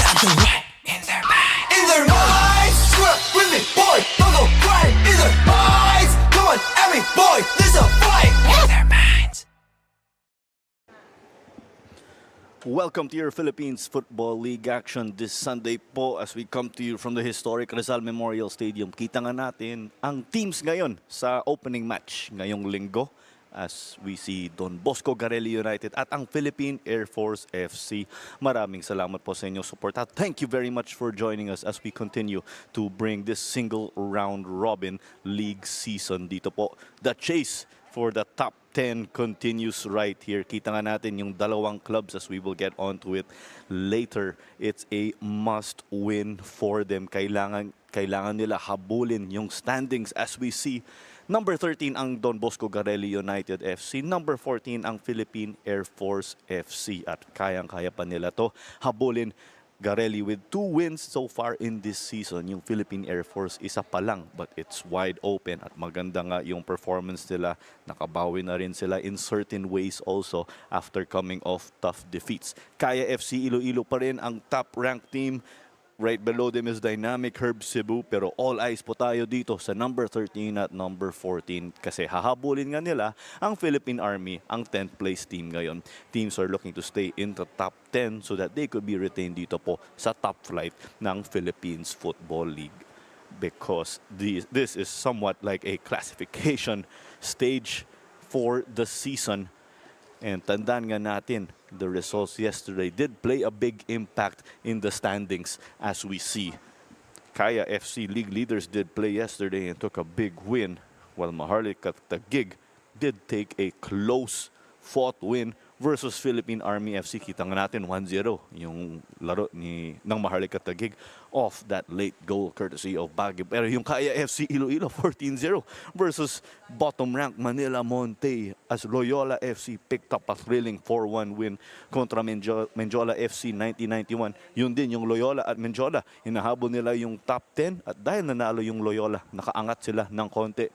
got the right in their minds. In their minds, screw up with me, boy. Don't go right in their minds. Come on, every boy, there's a fight in their minds. Welcome to your Philippines Football League action this Sunday po as we come to you from the historic Rizal Memorial Stadium. Kita nga natin ang teams ngayon sa opening match ngayong linggo as we see Don Bosco Garelli United at ang Philippine Air Force FC. Maraming salamat po sa inyong support at thank you very much for joining us as we continue to bring this single round robin league season dito po. The chase for the top 10 continues right here. Kita nga natin yung dalawang clubs as we will get on to it later. It's a must win for them. Kailangan nila habulin yung standings as we see. Number 13 ang Don Bosco Garelli United FC. Number 14 ang Philippine Air Force FC. At kayang-kaya pa nila to habulin. Garelli with 2 wins so far in this season. Yung Philippine Air Force isa pa lang but it's wide open at maganda nga yung performance nila. Nakabawi na rin sila in certain ways also after coming off tough defeats. Kaya FC Iloilo pa rin ang top ranked team. Right below them is Dynamic Herb Cebu pero all eyes po tayo dito sa number 13 at number 14 kasi hahabulin nga nila ang Philippine Army, ang 10th place team ngayon. Teams are looking to stay in the top 10 so that they could be retained dito po sa top flight ng Philippines Football League because this is somewhat like a classification stage for the season. And tandaan nga natin, the results yesterday did play a big impact in the standings as we see. Kaya FC League leaders did play yesterday and took a big win, while Maharlika Taguig did take a close-fought win versus Philippine Army FC. Kita nga natin 1-0 yung laro ng Maharlika Taguig off that late goal courtesy of Baguio. Pero yung Kaya FC Iloilo 14-0 versus bottom rank Manila Monte as Loyola FC picked up a thrilling 4-1 win kontra Menjola FC 1991. Yun din yung Loyola at Menjola. Hinahabol nila yung top 10 at dahil nanalo yung Loyola, nakaangat sila ng konti.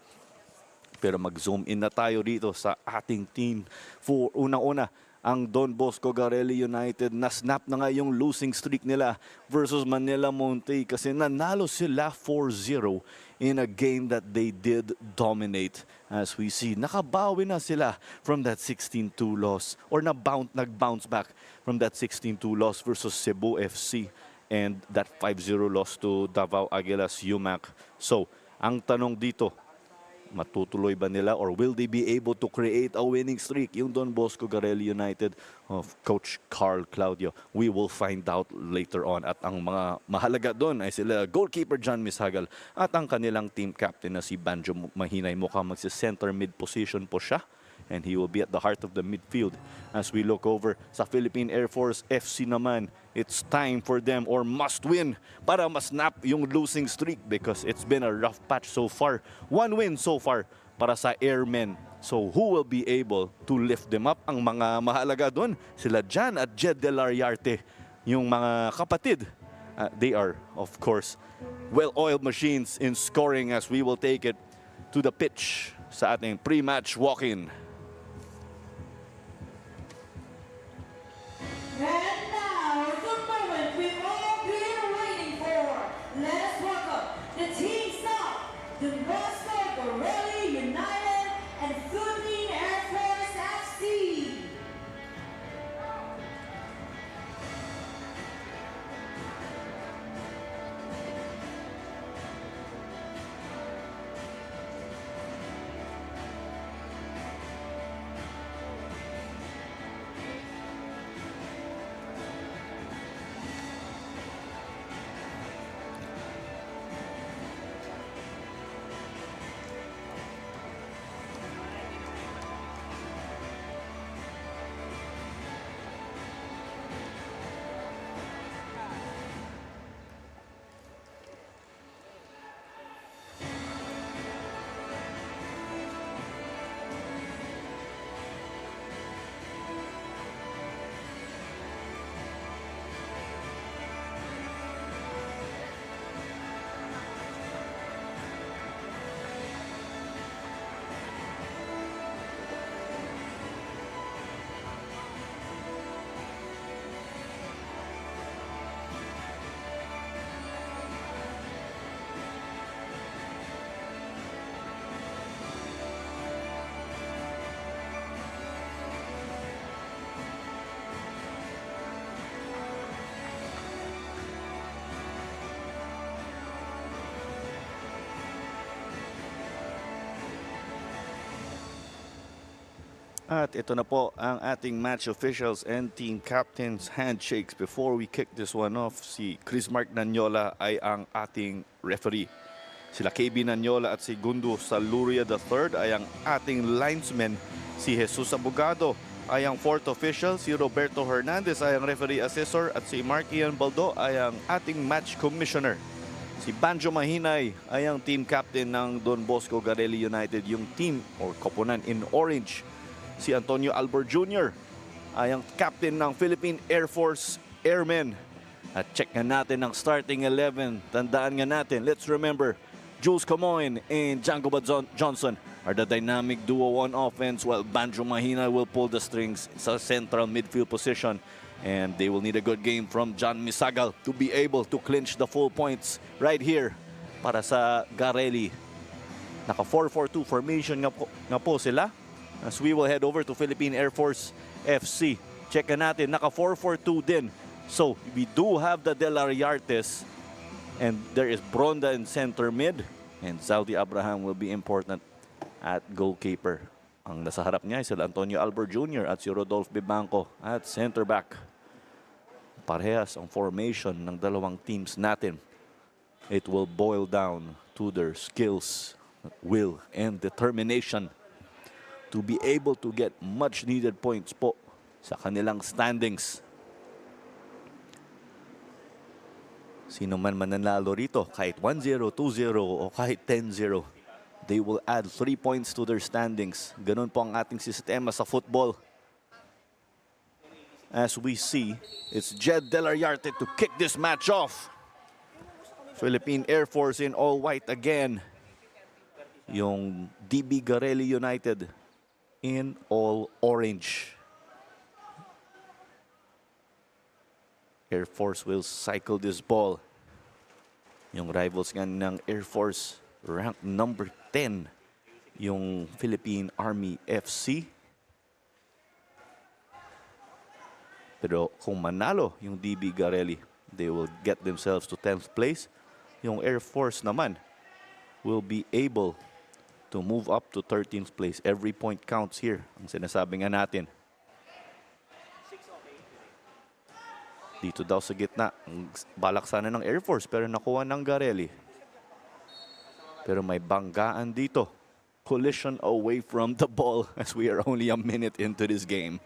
Pero mag-zoom in na tayo dito sa ating team. For unang-una, ang Don Bosco Garelli United na-snap na nga yung losing streak nila versus Manila Monte kasi nanalo sila 4-0 in a game that they did dominate. As we see, nakabawi na sila from that 16-2 loss or nag-bounce back from that 16-2 loss versus Cebu FC and that 5-0 loss to Davao Aguilas UMAC. So, ang tanong dito, matutuloy ba nila or will they be able to create a winning streak? Yung Don Bosco Garelli United of Coach Carl Claudio, we will find out later on. At ang mga mahalaga doon ay sila goalkeeper John Mishagal at ang kanilang team captain na si Banjo Mahinay. Mukhang magsi-center mid position po siya. And he will be at the heart of the midfield. As we look over sa Philippine Air Force FC naman, it's time for them or must win para masnap yung losing streak because it's been a rough patch so far. 1 win so far para sa Airmen. So who will be able to lift them up? Ang mga mahalaga doon, sila Jan at Jed Delariarte, yung mga kapatid. They are, of course, well-oiled machines in scoring as we will take it to the pitch sa ating pre-match walk-in. And now, the moment we've all been waiting for. Let us welcome the teams of the Bosco Garelli United and Philippine Air Force FC. At ito na po ang ating match officials and team captains handshakes. Before we kick this one off, si Chris Mark Nanyola ay ang ating referee. Sila KB Nanyola at si Gundo Saluria III ay ang ating linesmen. Si Jesus Abogado ay ang fourth official. Si Roberto Hernandez ay ang referee assessor. At si Mark Ian Baldo ay ang ating match commissioner. Si Banjo Mahinay ay ang team captain ng Don Bosco Garelli United, yung team or koponan in orange. Si Antonio Albor Jr. ay ang captain ng Philippine Air Force Airmen. At check nga natin ang starting 11. Tandaan nga natin, let's remember, Jules Camoin and Django Johnson are the dynamic duo on offense, while Banjo Mahina will pull the strings sa central midfield position. And they will need a good game from John Misagal to be able to clinch the full points right here para sa Garelli. Naka 4-4-2 formation nga po sila. As we will head over to Philippine Air Force FC. Check natin, naka 4-4-2 din. So, we do have the De La Riartes. And there is Bronda in center mid. And Zaldi Abraham will be important at goalkeeper. Ang nasa harap niya ay sila Antonio Albor Jr. at si Rodolfo Bibanco at center back. Parehas ang formation ng dalawang teams natin. It will boil down to their skills, will, and determination to be able to get much needed points po sa kanilang standings. Sino man mananalo rito, kahit 1-0, 2-0 o kahit 10-0, they will add 3 points to their standings. Ganun po ang ating sistema sa football. As we see, it's Jed De La Riarte to kick this match off. Philippine Air Force in all white again. Yung DB Garelli United in all orange. Air Force will cycle this ball. Yung rivals nga ng Air Force, ranked number 10, yung Philippine Army FC. Pero kung manalo yung DB Garelli, they will get themselves to 10th place. Yung Air Force naman will be able to move up to 13th place. Every point counts here. Ang sinasabi nga natin. Dito daw sa gitna, ang balak sana ng Air Force pero nakuha ng Garelli. Pero may banggaan dito. Collision away from the ball as we are only a minute into this game.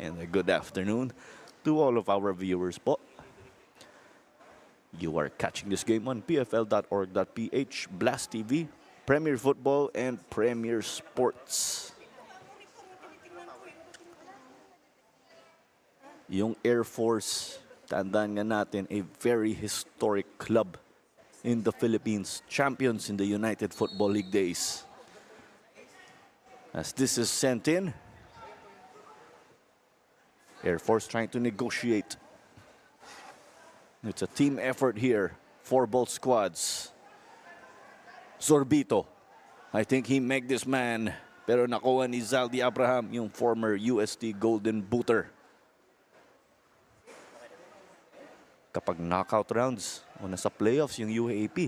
And a good afternoon to all of our viewers po. You are catching this game on pfl.org.ph, Blast TV, Premier Football, and Premier Sports. Yung Air Force, tandaan nga natin, a very historic club in the Philippines, champions in the United Football League days. As this is sent in, Air Force trying to negotiate. It's a team effort here, 4 both squads. Zorbito, I think he make this man, pero nakuha ni Zaldi Abraham, yung former UST Golden Booter. Kapag knockout rounds o nasa playoffs yung UAAP,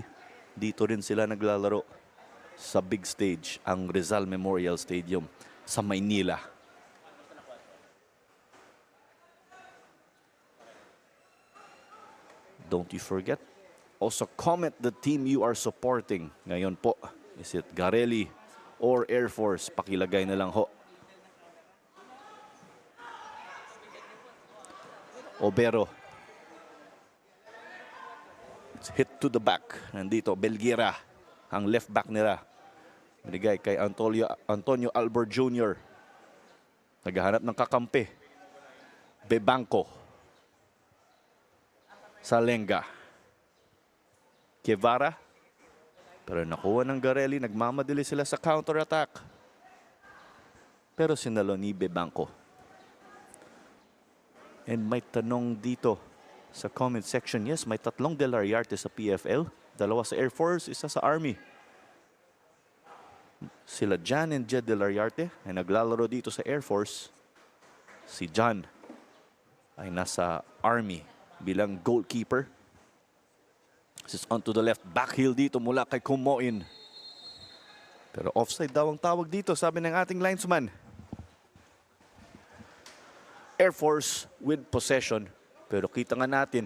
dito rin sila naglalaro sa big stage, ang Rizal Memorial Stadium sa Maynila. Don't you forget, also comment the team you are supporting. Ngayon po, is it Garelli or Air Force? Pakilagay na lang ho. Obero. It's hit to the back. Nandito, Belguera, ang left back nila. Binigay kay Antonio Albor Jr. Naghahanap ng kakampi. Bebanco. Salenga. Guevara. Pero nakuha ng Garelli. Nagmamadali sila sa counter-attack. Pero sinalo ni Bebanco. And may tanong dito sa comment section. Yes, may 3 De La Riarte sa PFL. 2 sa Air Force, 1 sa Army. Sila Jan and Jed De La Riarte ay naglalaro dito sa Air Force. Si Jan ay nasa Army bilang goalkeeper. This is onto the left. Backheel dito mula kay Kumoin. Pero offside daw ang tawag dito, sabi ng ating linesman. Air Force with possession. Pero kita nga natin,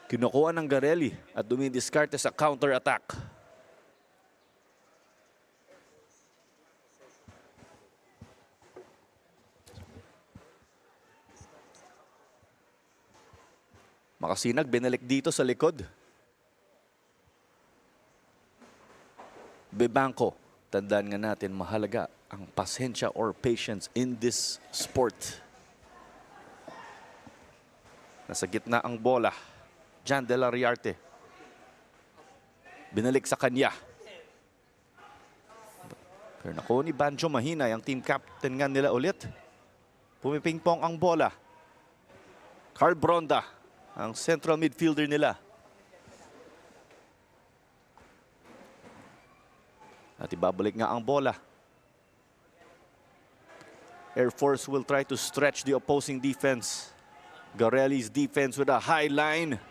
kinukuha ng Garelli at dumidiskarte sa counter-attack. Makasinag, binalik dito sa likod. Bebangko, tandaan nga natin, mahalaga ang pasensya or patience in this sport. Nasa gitna ang bola. Jan De La Riarte. Binalik sa kanya. Pero naku ni Banjo mahina, yung team captain nga nila ulit. Pumipingpong ang bola. Carl Bronda, ang central midfielder nila. At ibabalik nga ang bola. Air Force will try to stretch the opposing defense. Garelli's defense with a high line.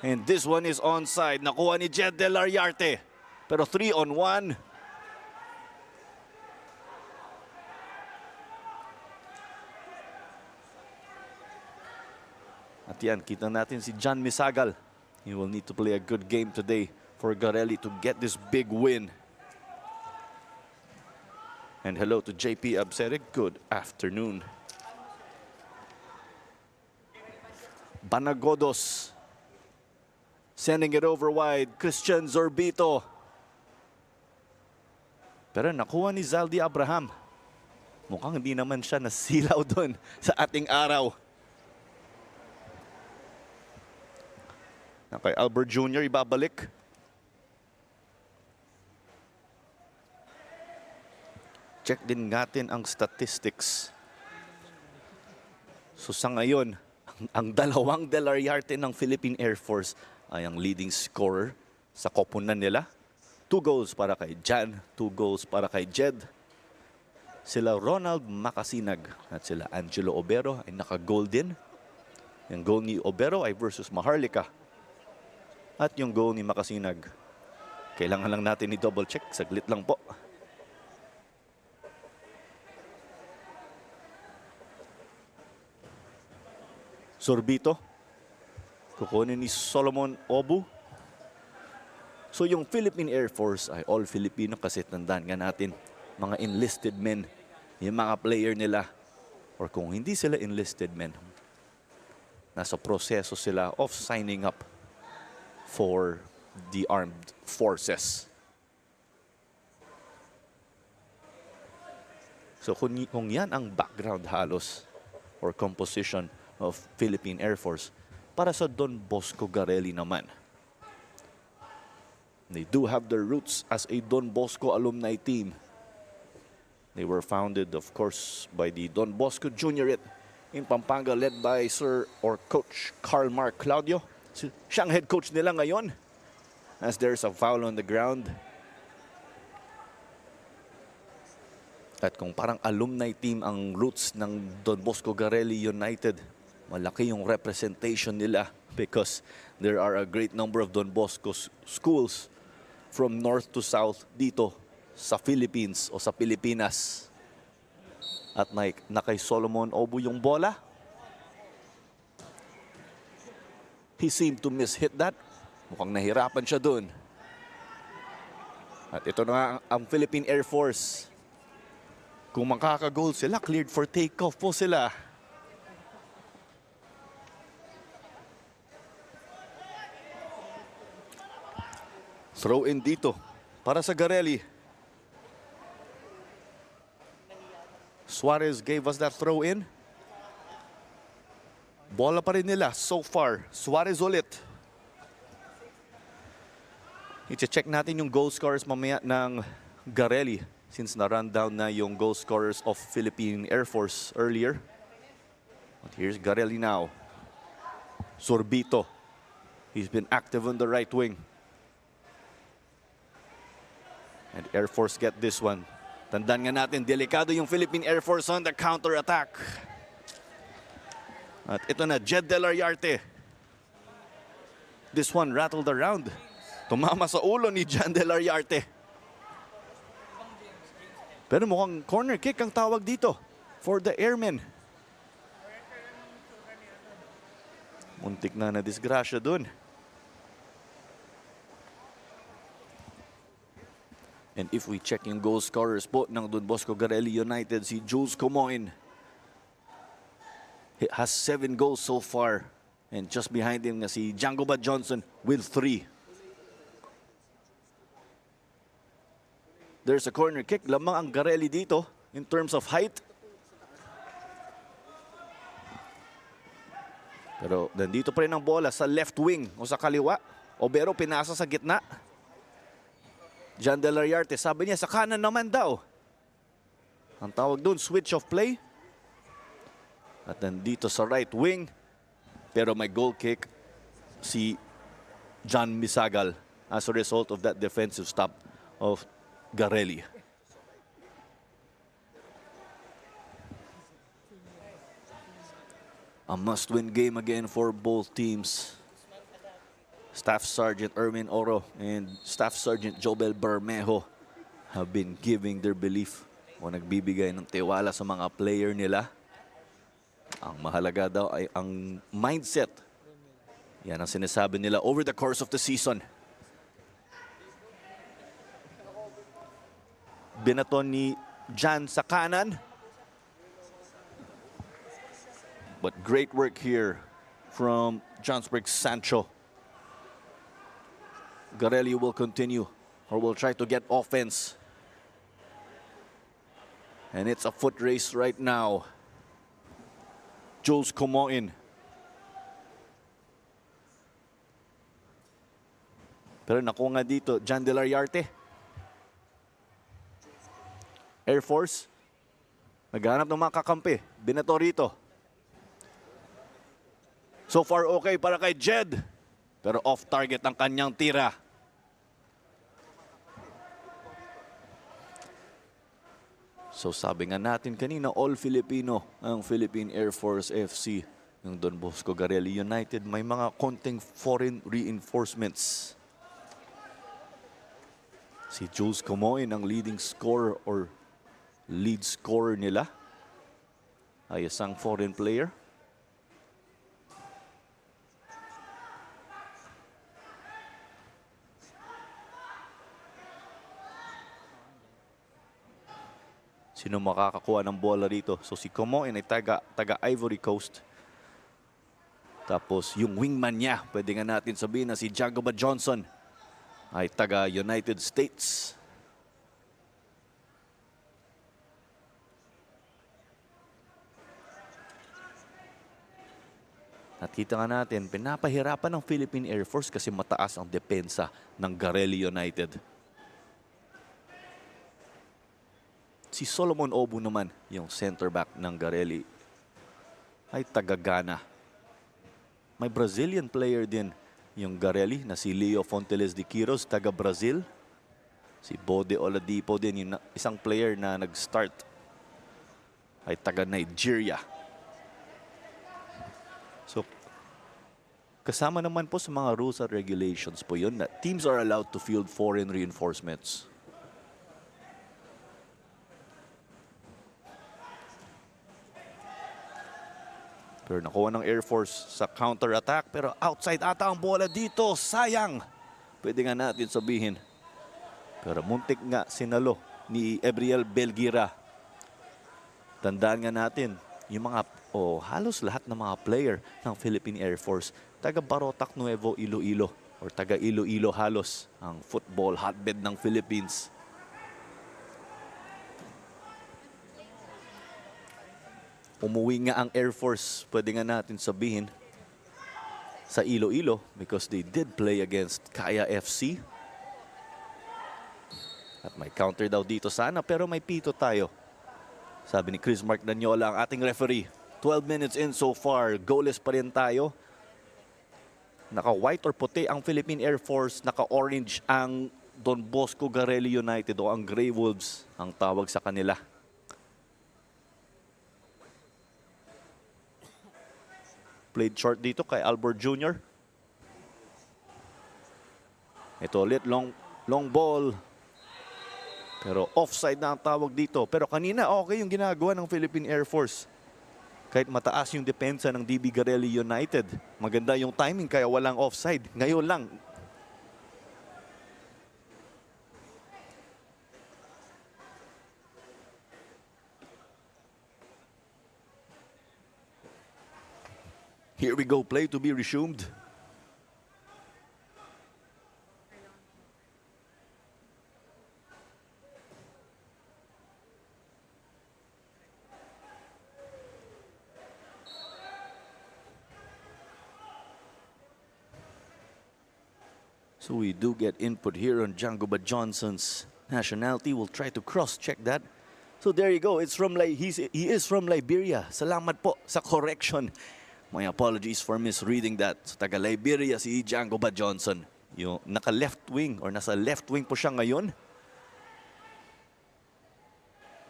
And this one is onside. Nakuha ni Jed De La Riarte. Pero 3-on-1. At yan, kita natin si John Misagal. He will need to play a good game today for Garelli to get this big win. And hello to JP Absere. Good afternoon. Banagodos sending it over wide. Christian Zorbito. Pero nakuha ni Zaldi Abraham. Mukhang hindi naman siya nasilaw doon sa ating araw. Kay Albert Jr. ibabalik. Check din natin ang statistics. So sa ngayon, ang dalawang De La Riarte ng Philippine Air Force ay ang leading scorer sa koponan nila. 2 goals para kay Jan, 2 goals para kay Jed. Sila Ronald Makasinag at sila Angelo Obero ay naka-goal din. Yung goal ni Obero ay versus Maharlika. At yung goal ni Makasinag, kailangan lang natin i-double check. Saglit lang po. Sorbito. Kukunin ni Solomon Obu. So yung Philippine Air Force ay all Filipino kasi tandaan nga natin, mga enlisted men, yung mga player nila. Or kung hindi sila enlisted men, nasa proseso sila of signing up for the armed forces. So kung yan ang background halos or composition of Philippine Air Force, para sa Don Bosco Garelli naman, they do have their roots as a Don Bosco alumni team. They were founded, of course, by the Don Bosco Juniorate in Pampanga, led by Sir or Coach Carl Mark Claudio. Siyang head coach nila ngayon as there's a foul on the ground. At kung parang alumni team ang roots ng Don Bosco Garelli United, malaki yung representation nila because there are a great number of Don Bosco schools from north to south dito sa Philippines o sa Pilipinas. At na kay Solomon Obu yung bola. He seemed to miss-hit that. Mukhang nahirapan siya dun. At ito na nga ang Philippine Air Force. Kung makaka-goal sila, cleared for takeoff po sila. Throw in dito para sa Garelli. Suarez gave us that throw in. Bola pa rin nila so far. Suarez ulit. I-check natin yung goal scorers mamaya ng Garelli since na-run down na yung goal scorers of Philippine Air Force earlier. But here's Garelli now. Sorbito. He's been active on the right wing. And Air Force get this one. Tandaan nga natin, delikado yung Philippine Air Force on the counter-attack. At ito na, Jed De La Riarte. This one rattled around. Tumama sa ulo ni Jan De La Riarte. Pero mukhang corner kick ang tawag dito for the airmen. Muntik na disgrasya dun. And if we check yung goal scorers po ng Don Bosco Garelli United, si Jules Comoin has 7 goals so far. And just behind him na si Jangoba Johnson with 3. There's a corner kick. Lamang ang Garelli dito in terms of height. Pero nandito pa rin ang bola sa left wing o sa kaliwa. Obero pinasa sa gitna. John Delariarte, sabi niya sa kanan naman daw. Ang tawag doon, switch of play. At nandito sa right wing. Pero may goal kick si John Misagal as a result of that defensive stop of Garelli. A must-win game again for both teams. Staff Sergeant Erwin Oro and Staff Sergeant Jobel Bermejo have been giving their belief o nagbibigay ng tiwala sa mga player nila. Ang mahalaga daw ay ang mindset. Yan ang sinasabi nila over the course of the season. Binaton ni Jan sa kanan. But great work here from Johnsburg Sancho. Garelli will continue or will try to get offense. And it's a foot race right now. Jules Comoin. Pero nakuha nga dito, John Delariarte. Air Force. Naghanap ng mga kakampi. Binato rito. So far okay para kay Jed. Pero off target ang kanyang tira. So sabi nga natin kanina, all Filipino ang Philippine Air Force FC. Yung Don Bosco Garelli United may mga konting foreign reinforcements. Si Jules Comoin ang leading scorer or lead scorer nila ay isang foreign player. Sino makakakuha ng bola rito? So si Comoin ay taga Ivory Coast. Tapos yung wingman niya, pwede nga natin sabihin na si Jangoba Johnson ay taga United States. Nakita nga natin, pinapahirapan ng Philippine Air Force kasi mataas ang depensa ng Garelli United. Si Solomon Obu naman, yung center back ng Garelli, ay taga-Ghana. May Brazilian player din yung Garelli na si Leo Fonteles de Quiros, taga-Brazil. Si Bode Oladipo din, yung isang player na nag-start, ay taga-Nigeria. So, kasama naman po sa mga rules at regulations po yun na teams are allowed to field foreign reinforcements. Pero nakuha ng Air Force sa counter-attack. Pero outside ata ang bola dito. Sayang. Pwede nga natin sabihin. Pero muntik nga sinalo ni Ebriel Belgira. Tandaan nga natin, yung mga, halos lahat ng mga player ng Philippine Air Force, taga Barotac Nuevo, Iloilo. Or taga Iloilo halos, ang football hotbed ng Philippines. Umuwi nga ang Air Force, pwede nga natin sabihin, sa Iloilo because they did play against Kaya FC. At may counter daw dito sana pero may pito tayo. Sabi ni Chris Mark Danyola, ang ating referee. 12 minutes in so far, goalless pa rin tayo. Naka-white or puti ang Philippine Air Force, naka-orange ang Don Bosco Garelli United o ang Grey Wolves ang tawag sa kanila. Played short dito kay Albor Jr. Ito ulit, long ball. Pero offside na ang tawag dito. Pero kanina okay yung ginagawa ng Philippine Air Force. Kahit mataas yung depensa ng DB Garelli United. Maganda yung timing kaya walang offside. Ngayon lang. Here we go, play to be resumed. So we do get input here on Jangoba Johnson's nationality. We'll try to cross-check that. So there you go. It's from he is from Liberia. Salamat po sa correction. My apologies for misreading that. So taga Liberia si Jangoba Johnson. Yung naka-left wing or nasa left wing po siya ngayon.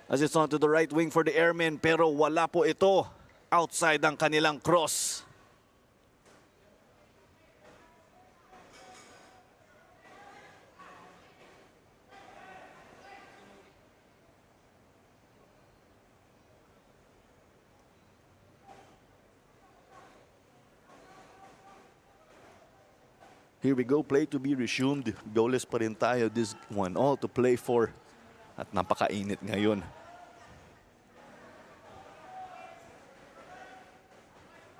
As it's on to the right wing for the Airmen, pero wala po ito. Outside ang kanilang cross. Here we go, play to be resumed. Goalless pa rin tayo, this one all to play for. At napakainit ngayon.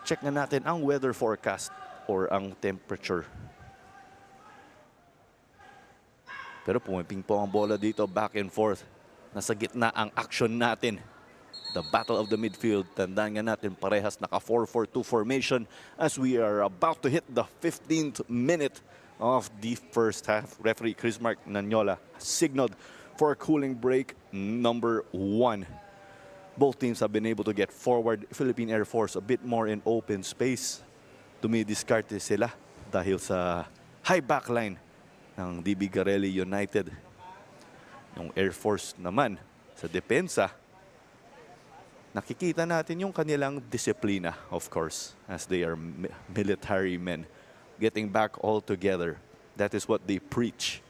Check na natin ang weather forecast or ang temperature. Pero pumiping po ang bola dito, back and forth. Nasa gitna ang action natin. The battle of the midfield. Tandaan nga natin parehas naka 4-4-2 formation as we are about to hit the 15th minute of the first half. Referee Chris Mark Nanyola signaled for a cooling break number 1. Both teams have been able to get forward. Philippine Air Force a bit more in open space. Dumidiskarte sila dahil sa high backline ng DB Garelli United. Yung Air Force naman sa depensa, nakikita natin yung kanilang disiplina, of course, as they are military men. Getting back all together. That is what they preach.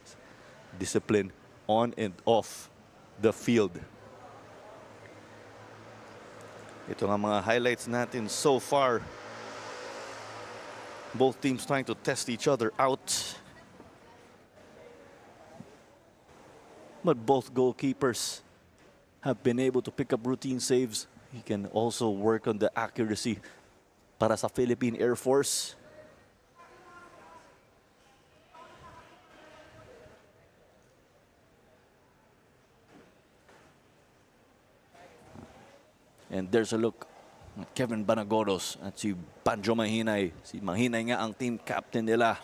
Discipline on and off the field. Ito nga mga highlights natin so far. Both teams trying to test each other out. But both goalkeepers have been able to pick up routine saves. He can also work on the accuracy para sa Philippine Air Force. And there's a look at Kevin Banagoros at si Banjo Mahinay. Si Mahinay nga ang team captain nila.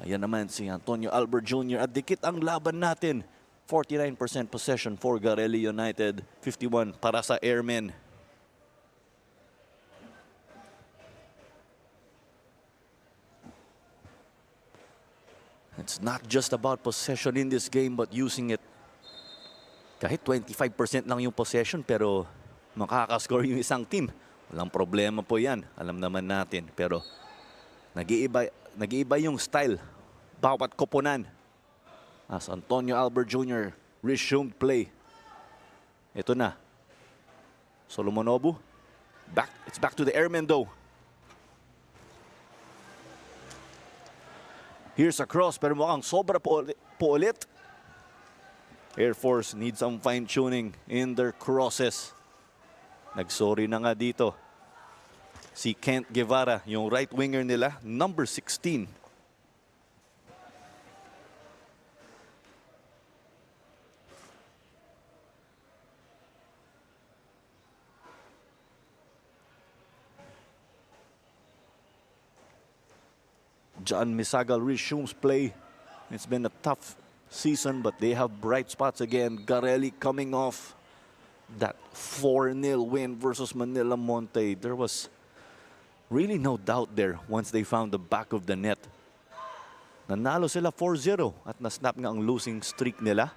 Ayan naman si Antonio Albert Jr. At dikit ang laban natin. 49% possession for Garelli United, 51 para sa Airmen. It's not just about possession in this game but using it. Kahit 25% lang yung possession pero makakascore yung isang team. Walang problema po yan. Alam naman natin. Pero nag-iiba yung style. Bawat koponan. As Antonio Albert Jr. resumed play. Ito na. Solomonobu. It's back to the Airmen though. Here's a cross pero mukhang sobra po ulit. Air Force needs some fine-tuning in their crosses. Nagsorry na nga dito. Si Kent Guevara, yung right winger nila, number 16. John Misagal resumes play. It's been a tough season, but they have bright spots again. Garelli coming off that 4-0 win versus Manila Monte. There was really no doubt there once they found the back of the net. Nanalo sila 4-0 at nasnap nga ang losing streak nila.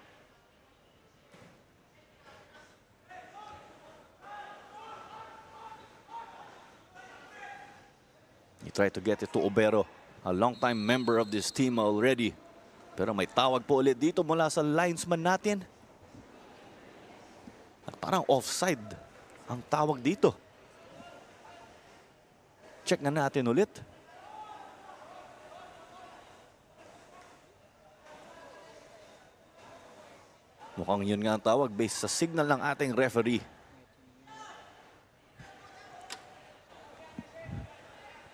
He tried to get it to Obero. A long-time member of this team already. Pero may tawag po ulit dito mula sa linesman natin. At parang offside ang tawag dito. Check na natin ulit. Mukhang yun nga ang tawag based sa signal ng ating referee.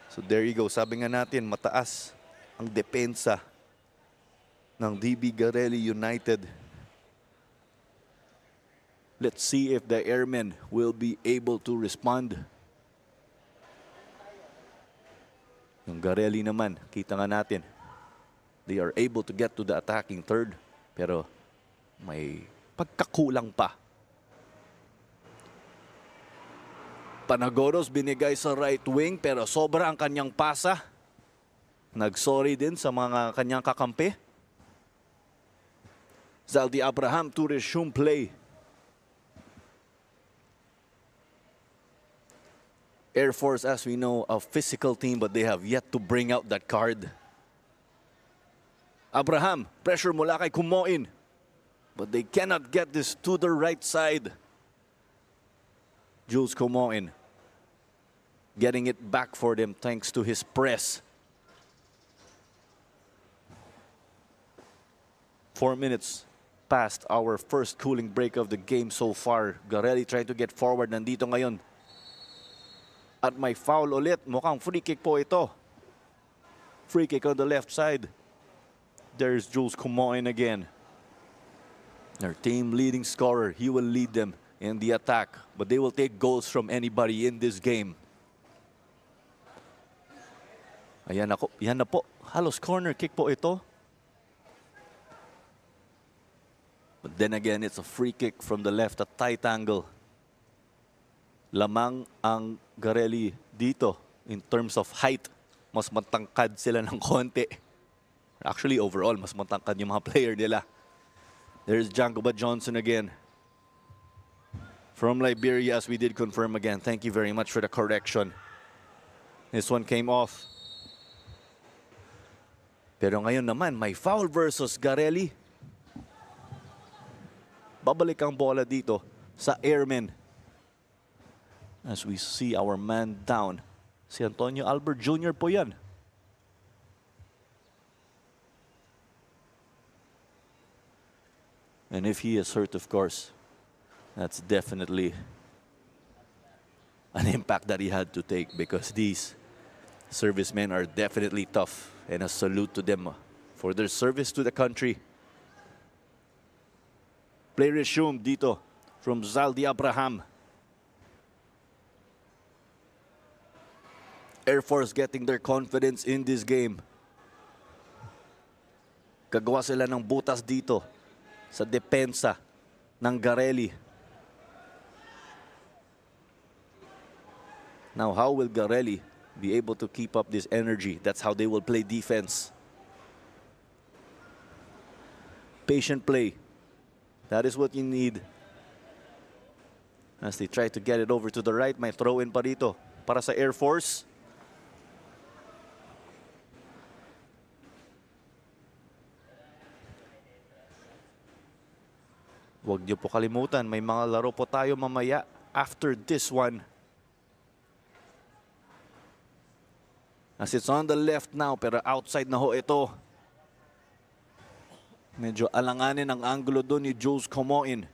So there you go. Sabi nga natin, mataas ang depensa ng DB Garelli United. Let's see if the airmen will be able to respond. Yung Garelli naman, kita nga natin, they are able to get to the attacking third. Pero may pagkakulang pa. Panagoros binigay sa right wing pero sobra ang kanyang pasa. Nagsorry din sa mga kanyang kakampi. Zaldi Abraham to resume play. Air Force, as we know, a physical team, but they have yet to bring out that card. Abraham, pressure mula kay Kumoin. But they cannot get this to the right side. Jules Kumoin getting it back for them thanks to his press. 4 minutes past our first cooling break of the game so far. Garelli trying to get forward. Nandito ngayon. At may foul ulit. Mukhang free kick po ito. Free kick on the left side. There's Jules Kumoin again. Their team leading scorer. He will lead them in the attack. But they will take goals from anybody in this game. Ayan ako. Yan na po. Halos corner kick po ito. But then again, it's a free kick from the left at tight angle. Lamang ang Garelli dito in terms of height. Mas matangkad sila ng konti. Actually, overall, mas matangkad yung mga player nila. There's Jangoba Johnson again. From Liberia, as we did confirm again. Thank you very much for the correction. This one came off. Pero ngayon naman, may foul versus Garelli. Babalik ang bola dito sa airmen. As we see our man down. Si Antonio Albert Jr. po yan. And if he is hurt, of course, that's definitely an impact that he had to take because these servicemen are definitely tough. And a salute to them for their service to the country. Play resumed dito from Zaldi Abraham. Air Force getting their confidence in this game. Kagawa sila ng butas dito sa depensa ng Garelli. Now, how will Garelli be able to keep up this energy? That's how they will play defense. Patient play. That is what you need. As they try to get it over to the right, may throw in pa dito para sa Air Force. Huwag niyo po kalimutan, may mga laro po tayo mamaya after this one. As it's on the left now, pero outside na ho ito. Medyo alanganin ang angulo doon ni Jules Kumoin.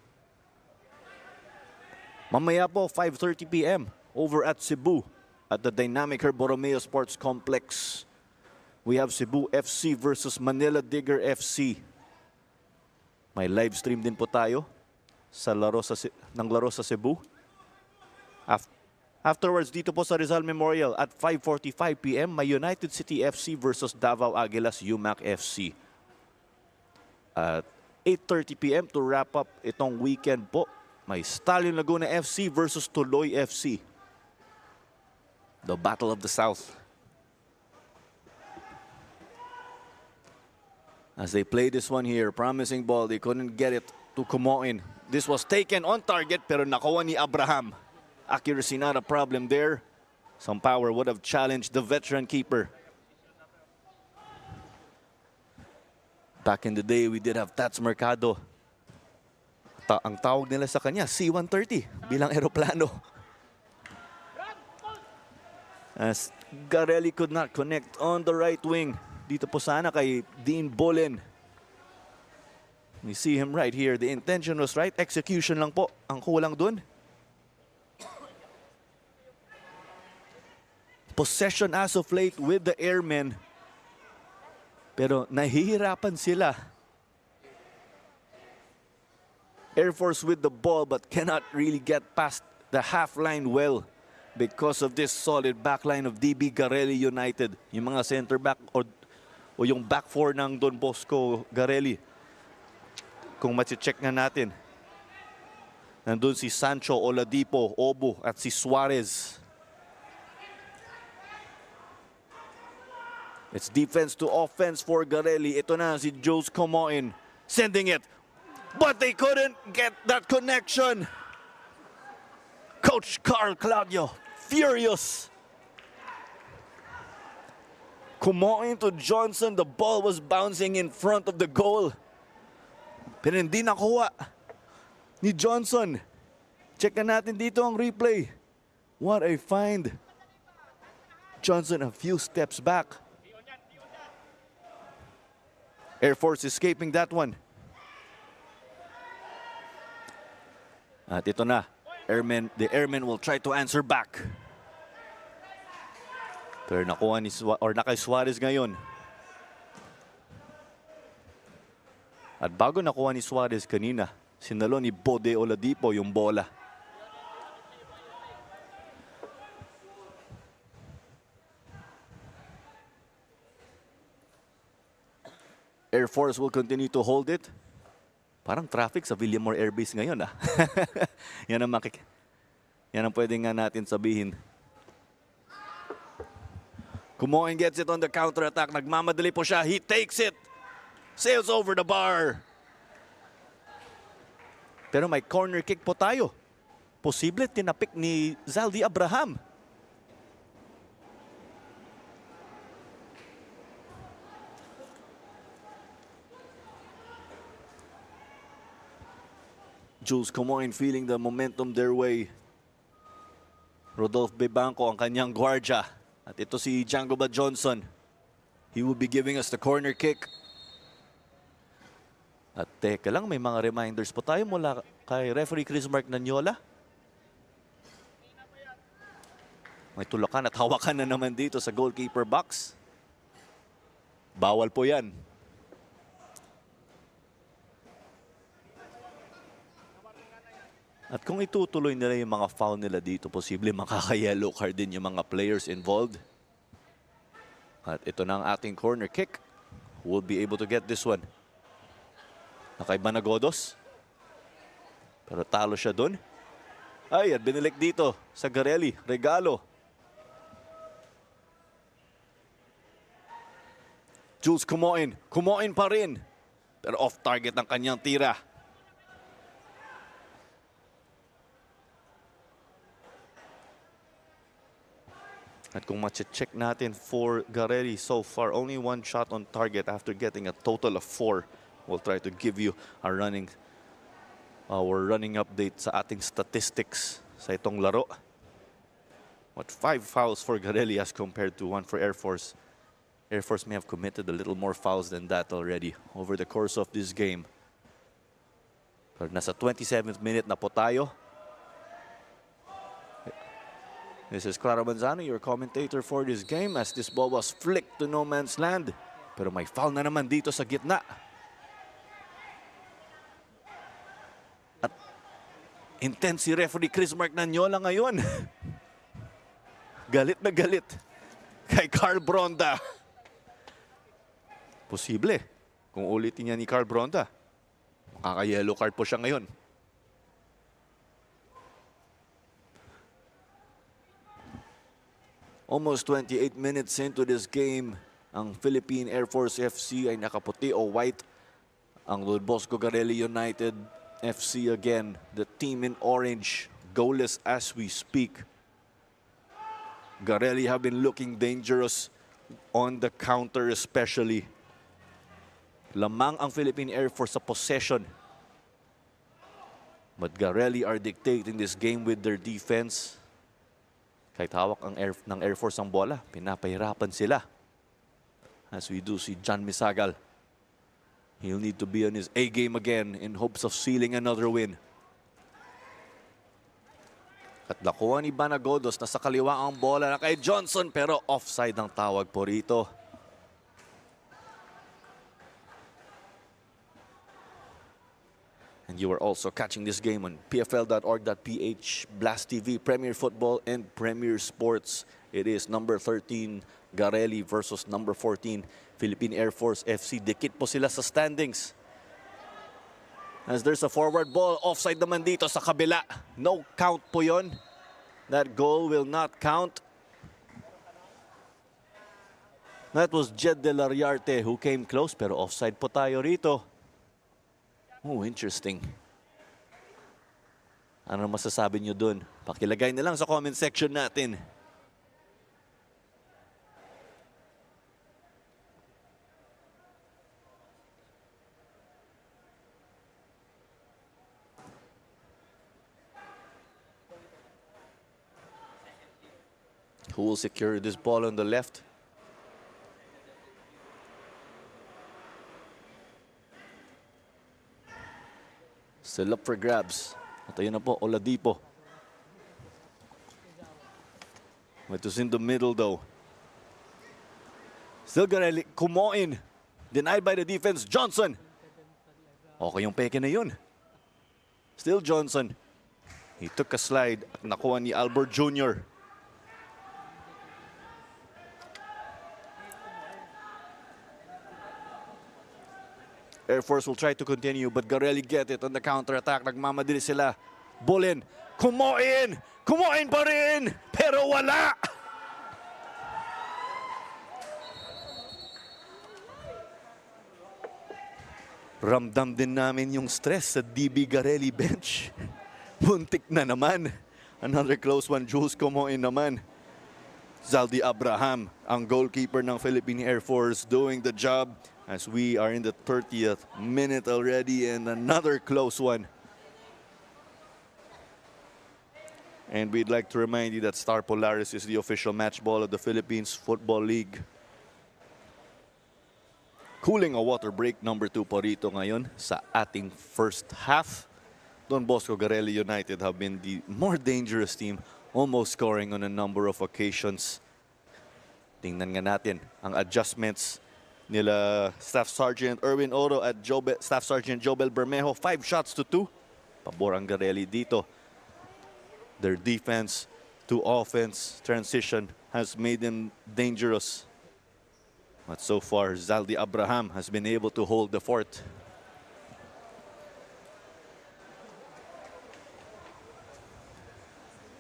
Mamaya po, 5:30 p.m. over at Cebu at the dynamic Borromeo Sports Complex. We have Cebu FC versus Manila Digger FC. May live stream din po tayo sa laro sa Cebu. Afterwards, dito po sa Rizal Memorial at 5:45 p.m. may United City FC versus Davao Aguilas UMAC FC. At 8:30 p.m. to wrap up itong weekend po, may Stallion Laguna FC versus Tuloy FC. The Battle of the South. As they play this one here, promising ball, they couldn't get it to Kumoin. This was taken on target pero nakuha ni Abraham. Accuracy not a problem there. Some power would have challenged the veteran keeper. Back in the day, we did have Tats Mercado. Ang tawag nila sa kanya, C-130 bilang eroplano. As Garelli could not connect on the right wing. Dito po sana kay Dean Bolin. We see him right here. The intention was right. Execution lang po ang kulang dun. Possession as of late with the Airmen. Pero nahihirapan sila. Air Force with the ball but cannot really get past the half line well because of this solid backline of DB Garelli United. Yung mga center back o yung back four ng Don Bosco Garelli. Kung mati-check na natin. Nandun si Sancho, Oladipo, Obo at si Suarez. It's defense to offense for Garelli. Ito na si Jules Comoin sending it. But they couldn't get that connection. Coach Carl Claudio, furious. Kumoin to Johnson. The ball was bouncing in front of the goal. Pero hindi nakuha ni Johnson. Check na natin dito ang replay. What a find. Johnson a few steps back. Air Force escaping that one. At ito na, the Airmen will try to answer back. Pero nakuha ni nakay Suarez ngayon. At bago nakuha ni Suarez kanina, sinalo ni Bode Oladipo yung bola. Air Force will continue to hold it. Parang traffic sa Villamor Air Base ngayon ah. Yan ang pwede nga natin sabihin. Kumoin gets it on the counter attack. Nagmamadali po siya. He takes it. Sails over the bar. Pero may corner kick po tayo. Posible tinapik ni Zaldi Abraham. Jules Comoin feeling the momentum their way. Rodolphe Bebanco ang kanyang guardia. At ito si Django Ba Johnson. He will be giving us the corner kick. At teka lang, may mga reminders po tayo mula kay referee Chris Mark Nanyola. May tulakan at hawakan na naman dito sa goalkeeper box. Bawal po yan. At kung itutuloy nila yung mga foul nila dito, posible makaka-yellow card din yung mga players involved. At ito na ang ating corner kick. We'll be able to get this one. Nakaiba na Godos. Pero talo siya dun. Ay, at binilik dito sa Garelli. Regalo. Jules Kumoin. Kumoin pa rin. Pero off target ang kanyang tira. At kung ma-check natin for Garelli so far, only one shot on target after getting a total of 4. We'll try to give you our running update sa ating statistics sa itong laro. What 5 fouls for Garelli as compared to 1 for Air Force. Air Force may have committed a little more fouls than that already over the course of this game. Pero nasa 27th minute na po tayo. This is Clara Manzano, your commentator for this game as this ball was flicked to no man's land. Pero may foul na naman dito sa gitna. At intense si referee Chris Mark Nanyola ngayon. Galit na galit kay Carl Bronda. Posible kung ulitin niya ni Carl Bronda. Makaka-yellow card po siya ngayon. Almost 28 minutes into this game, ang Philippine Air Force FC ay nakaputi o white. Ang Don Bosco Garelli United FC again, the team in orange, goalless as we speak. Garelli have been looking dangerous on the counter especially. Lamang ang Philippine Air Force sa possession. But Garelli are dictating this game with their defense. Kahit hawak ng Air Force ang bola, pinapahirapan sila. As we do see John Misagal. He'll need to be on his A game again in hopes of sealing another win. At nakuha ni Banagodos na sa kaliwa ang bola na kay Johnson pero offside ang tawag po rito. And you are also catching this game on pfl.org.ph, Blast TV, Premier Football, and Premier Sports. It is number 13, Garelli versus number 14, Philippine Air Force FC. Dikit po sila sa standings. As there's a forward ball, offside naman dito sa kabila. No count po yon. That goal will not count. That was Jed Delariarte who came close pero offside po tayo rito. Oh, interesting. Ano masasabi nyo dun? Pakilagay na lang sa comment section natin. Who will secure this ball on the left? Still up for grabs. At ayun na po, Oladipo. It was in the middle though. Still Garelli, Kumoin. Denied by the defense, Johnson. Okay yung peke na yun. Still Johnson. He took a slide at nakuha ni Albert Jr. Air Force will try to continue, but Garelli get it on the counter-attack. Nagmamadali sila. Bulin. Kumoin! Kumoin pa rin! Pero wala! Ramdam din namin yung stress sa DB Garelli bench. Muntik na naman. Another close one. Jules Kumoin naman. Zaldi Abraham, ang goalkeeper ng Philippine Air Force, doing the job. As we are in the 30th minute already and another close one. And we'd like to remind you that Star Polaris is the official match ball of the Philippines Football League. Cooling a water break number 2 po rito ngayon sa ating first half. Don Bosco Garelli United have been the more dangerous team, almost scoring on a number of occasions. Tingnan nga natin ang adjustments nila Staff Sergeant Erwin Oro at Staff Sergeant Jobel Bermejo. 5 shots to 2. Pabor ang Garelli dito. Their defense to offense transition has made them dangerous. But so far, Zaldi Abraham has been able to hold the fort.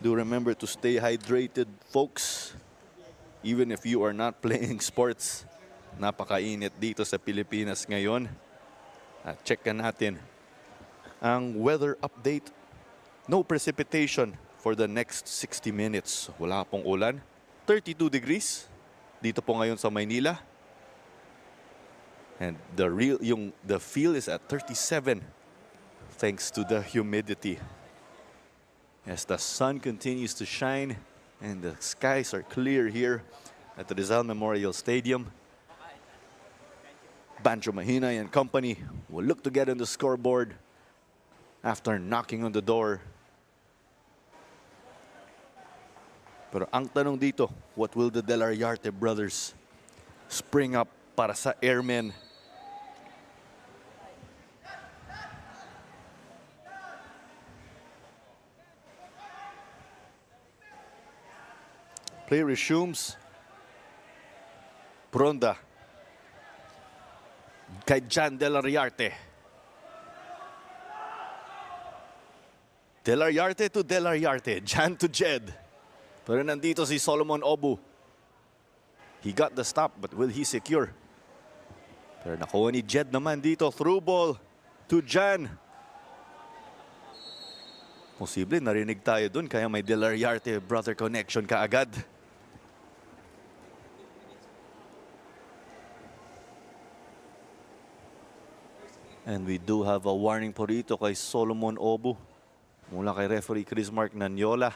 Do remember to stay hydrated, folks. Even if you are not playing sports. Napakainit dito sa Pilipinas ngayon. At check natin ang weather update. No precipitation for the next 60 minutes. Wala pong ulan. 32 degrees dito po ngayon sa Maynila. And the feel is at 37 thanks to the humidity. As the sun continues to shine and the skies are clear here at the Rizal Memorial Stadium. Banjo Mahinay and company will look to get on the scoreboard after knocking on the door. Pero ang tanong dito, what will the Delariarte brothers spring up para sa airmen? Play resumes. Pronda. Kay Jan Delariarte. Delariarte to Delariarte. Jan to Jed. Pero nandito si Solomon Obu. He got the stop, but will he secure? Pero nakuha ni Jed naman dito. Through ball to Jan. Posible narinig tayo dun, kaya may Delariarte brother connection kaagad. And we do have a warning po rito kay Solomon Obu mula kay referee Chris Mark Nanyola.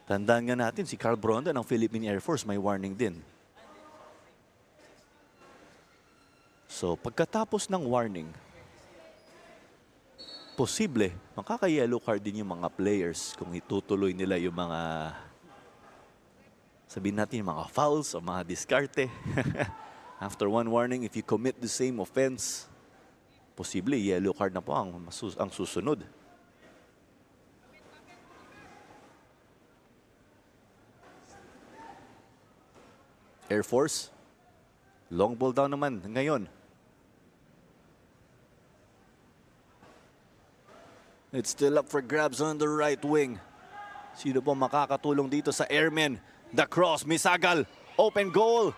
Tandaan nga natin, si Carl Bronda ng Philippine Air Force may warning din. So, pagkatapos ng warning, posible, makaka-yellow card din yung mga players kung itutuloy nila yung mga, sabihin natin, yung mga fouls o mga diskarte. After one warning, if you commit the same offense, posible, yellow card na po ang susunod. Air Force, long ball down naman ngayon. It's still up for grabs on the right wing. Sino po makakatulong dito sa airmen? The cross, Misagal, open goal.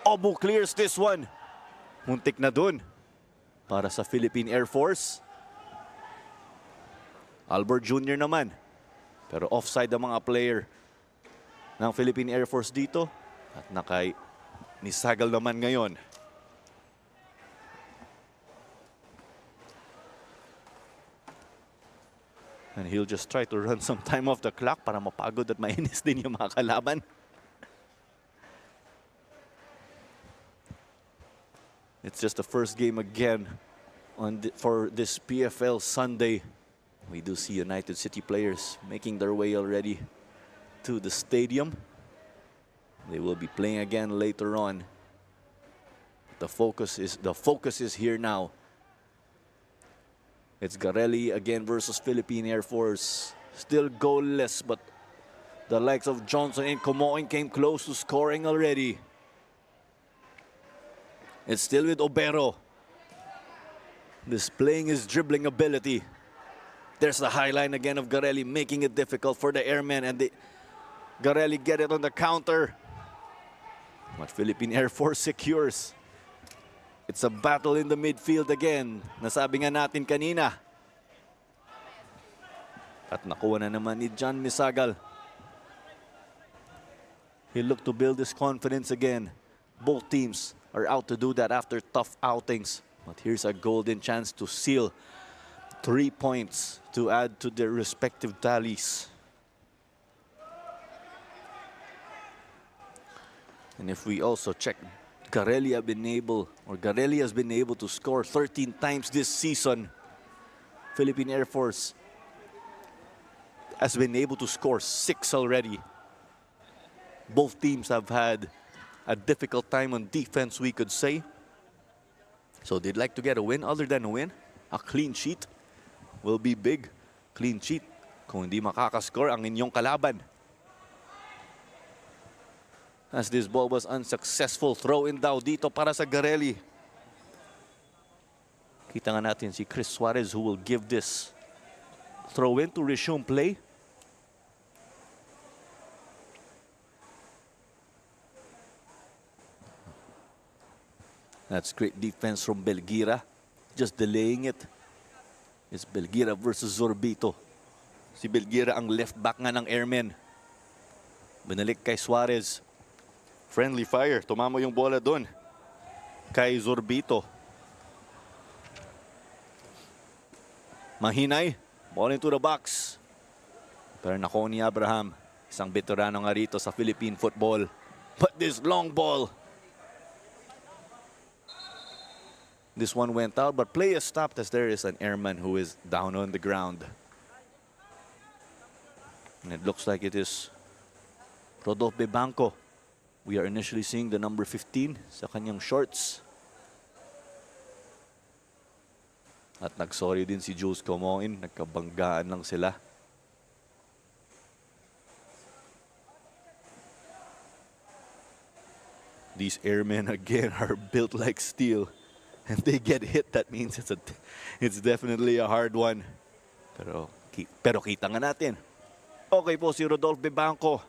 Obu clears this one. Muntik na dun para sa Philippine Air Force. Albert Jr. naman. Pero offside ang mga player ng Philippine Air Force dito. At nakay Misagal naman ngayon. And he'll just try to run some time off the clock para mapagod at mainis din yung mga kalaban. It's just the first game again for this PFL Sunday. We do see United City players making their way already to the stadium. They will be playing again later on. The focus is here now. It's Garelli again versus Philippine Air Force. Still goalless, but the likes of Johnson and Comoin came close to scoring already. It's still with Obero, displaying his dribbling ability. There's the high line again of Garelli, making it difficult for the airmen, and Garelli get it on the counter. But Philippine Air Force secures. It's a battle in the midfield again. Nasabi nga natin kanina. At nakuha na naman ni John Misagal. He looked to build his confidence again. Both teams are out to do that after tough outings. But here's a golden chance to seal 3 points to add to their respective tallies. And if we also check, Garelli has been able to score 13 times this season. Philippine Air Force has been able to score 6 already. Both teams have had a difficult time on defense, we could say. So they'd like to get a win. Other than a win, a clean sheet will be big. Clean sheet kung hindi makakascore ang inyong kalaban. As this ball was unsuccessful, throw in daw dito para sa Garelli. Kita nga natin si Chris Suarez who will give this throw in to resume play. That's great defense from Belgira. Just delaying it. It's Belgira versus Zorbito. Si Belgira ang left back nga ng airmen. Binalik kay Suarez. Friendly fire. Tumama yung bola doon kay Zorbito. Mahinay. Ball into the box. Pero nakuha ni Abraham. Isang veterano nga rito sa Philippine football. But this long ball. This one went out, but play is stopped as there is an airman who is down on the ground. And it looks like it is Rodolfo Banco. We are initially seeing the number 15 sa kanyang shorts. At nagsorry din si Jules Comoin. Nagkabanggaan lang sila. These airmen again are built like steel. And they get hit, that means it's definitely a hard one. Pero kita nga natin. Okay po si Rodolfo Banco.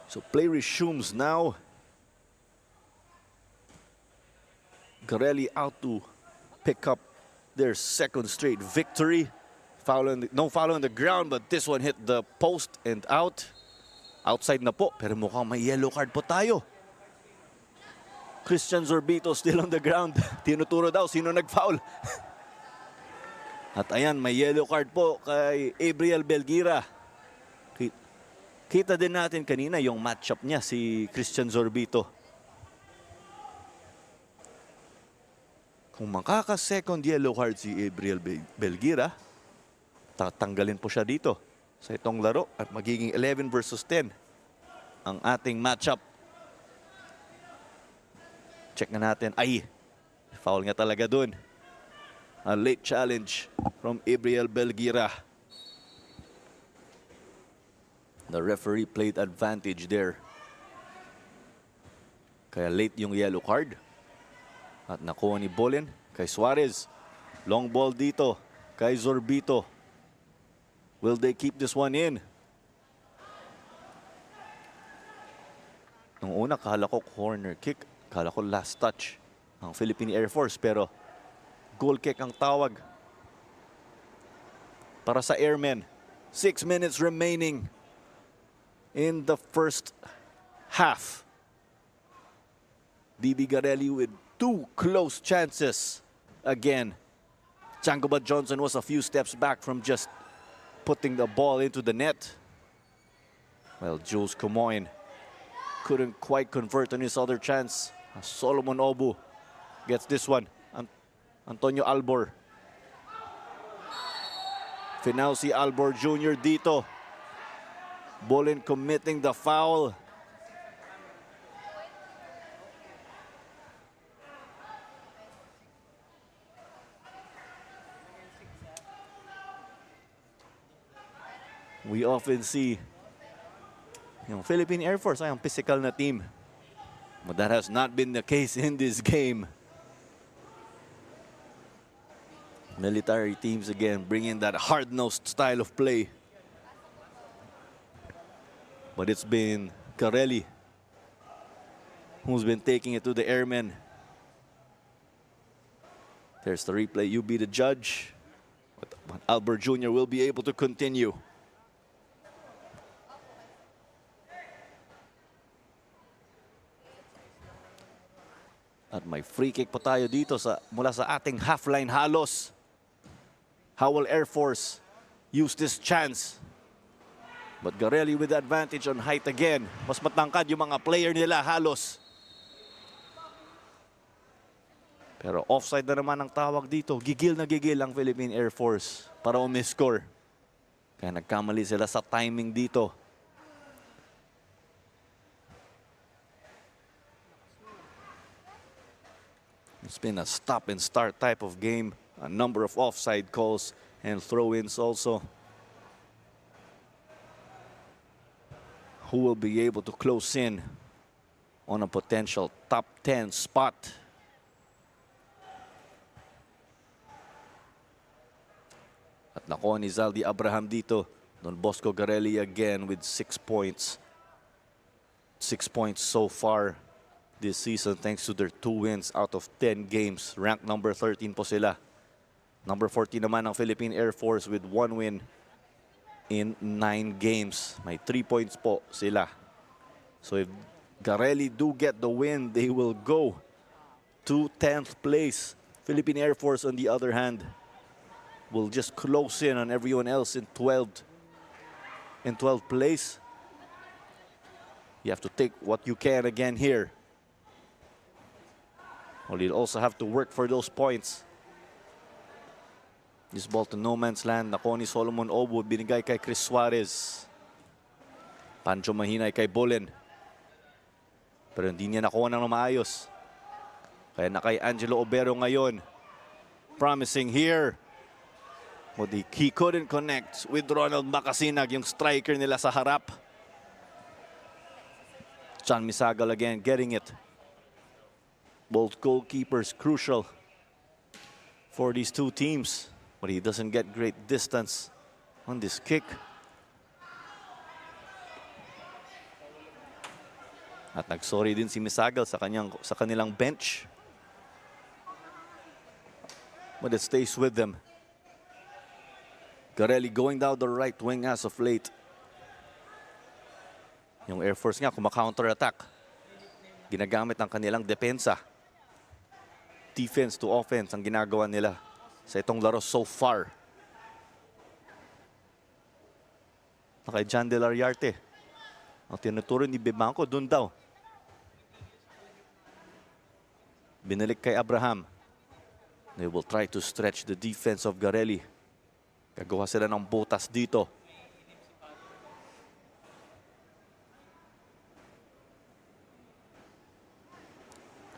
So play resumes now. Garelli out to pick up their second straight victory. No foul on the ground, but this one hit the post and out. Outside na po, pero mukhang may yellow card po tayo. Christian Zorbito still on the ground. Tinuturo daw sino nag-foul. At ayan, may yellow card po kay Gabriel Belgira. Kita din natin kanina yung matchup niya, si Christian Zorbito. Kung makaka-second yellow card si Gabriel Belgira, tatanggalin po siya dito sa itong laro at magiging 11 versus 10 ang ating matchup. Check na natin. Ay, foul nga talaga dun. A late challenge from Gabriel Belgira. The referee played advantage there. Kaya late yung yellow card. At nakuha ni Bolin kay Suarez. Long ball dito kay Zorbito. Will they keep this one in? Nung una, kala ko corner kick. Kala ko last touch ang Philippine Air Force, pero goal kick ang tawag para sa Airmen. 6 minutes remaining in the first half. DB Garelli with 2 close chances again. Changoba Johnson was a few steps back from just putting the ball into the net. Well, Jules Comoin couldn't quite convert on his other chance. Solomon Obu gets this one. Antonio Albor. Finausi Albor Jr. dito. Bolin committing the foul. We often see yung Philippine Air Force ay ang physical na team. But that has not been the case in this game. Military teams again bringing that hard-nosed style of play. But it's been Garelli who's been taking it to the Airmen. There's the replay. You be the judge. But Albert Jr. will be able to continue. At may free kick pa tayo dito mula sa ating half-line halos. How will Air Force use this chance? But Garelli with the advantage on height again. Mas matangkad yung mga player nila halos. Pero offside na naman ang tawag dito. Gigil na gigil ang Philippine Air Force para umiscore. Kaya nagkamali sila sa timing dito. It's been a stop and start type of game. A number of offside calls and throw-ins also. Who will be able to close in on a potential top 10 spot? At nakuha ni Zaldi Abraham dito. Don Bosco Garelli again with 6 points. 6 points so far this season thanks to their 2 wins out of 10 games. Ranked number 13 po sila. Number 14 naman ang Philippine Air Force with 1 win in 9 games. May 3 points po sila. So if Garelli do get the win, they will go to 10th place. Philippine Air Force on the other hand will just close in on everyone else in 12th place. You have to take what you can again here. Well, you'll also have to work for those points. This ball to no man's land. Nakuha ni Solomon Obu. Binigay kay Chris Suarez. Pancho mahinay kay Bolin. Pero hindi niya nakuha ng maayos. Kaya na kay Angelo Obero ngayon. Promising here. But he couldn't connect with Ronald Macasinag, yung striker nila sa harap. Chan Misagal again getting it. Both goalkeepers crucial for these two teams. But he doesn't get great distance on this kick. At nagsorry din si Misagal sa kanilang bench. But it stays with them. Garelli going down the right wing as of late. Yung Air Force nga, kuma-counter-attack. Ginagamit ang kanilang depensa. Defense to offense ang ginagawa nila sa itong laro so far. Kay John Del Ariarte. Ang tinuturo ni Bebanco dun daw. Binalik kay Abraham. They will try to stretch the defense of Garelli. Gagawa sila ng butas dito.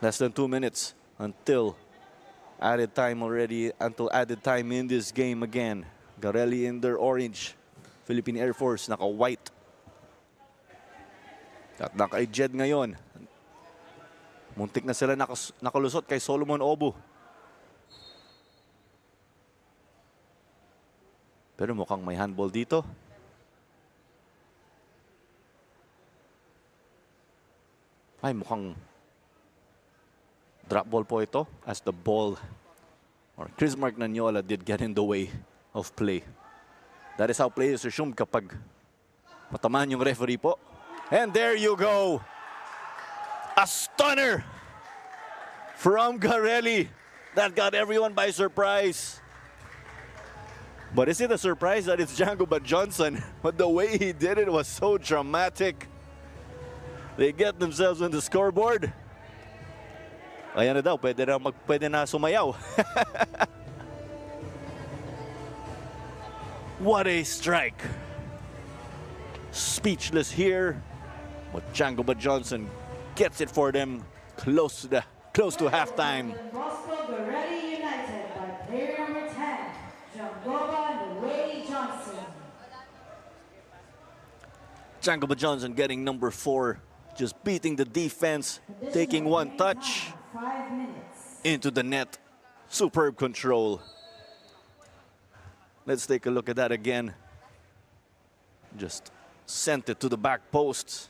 Less than 2 minutes until added time in this game again. Garelli in their orange. Philippine Air Force naka-white. At naka-jed ngayon. Muntik na sila nakalusot kay Solomon Obu. Pero mukhang may handball dito. Ay, mukhang drop ball po ito as the ball or Chris Mark Nanyola did get in the way of play. That is how players resume kapag matamaan yung referee po. And there you go. A stunner from Garelli. That got everyone by surprise. But is it a surprise that it's Django Johnson? But the way he did it was so dramatic. They get themselves on the scoreboard. Ayan na daw, pwede na sumayaw. What a strike. Speechless here. But Django Johnson gets it for them close to halftime. Bosco Garelli United by player number 10, Django Johnson. Django Johnson getting number 4, just beating the defense, taking one touch 5 minutes. into the net. Superb control. Let's take a look at that again. Just sent it to the back post.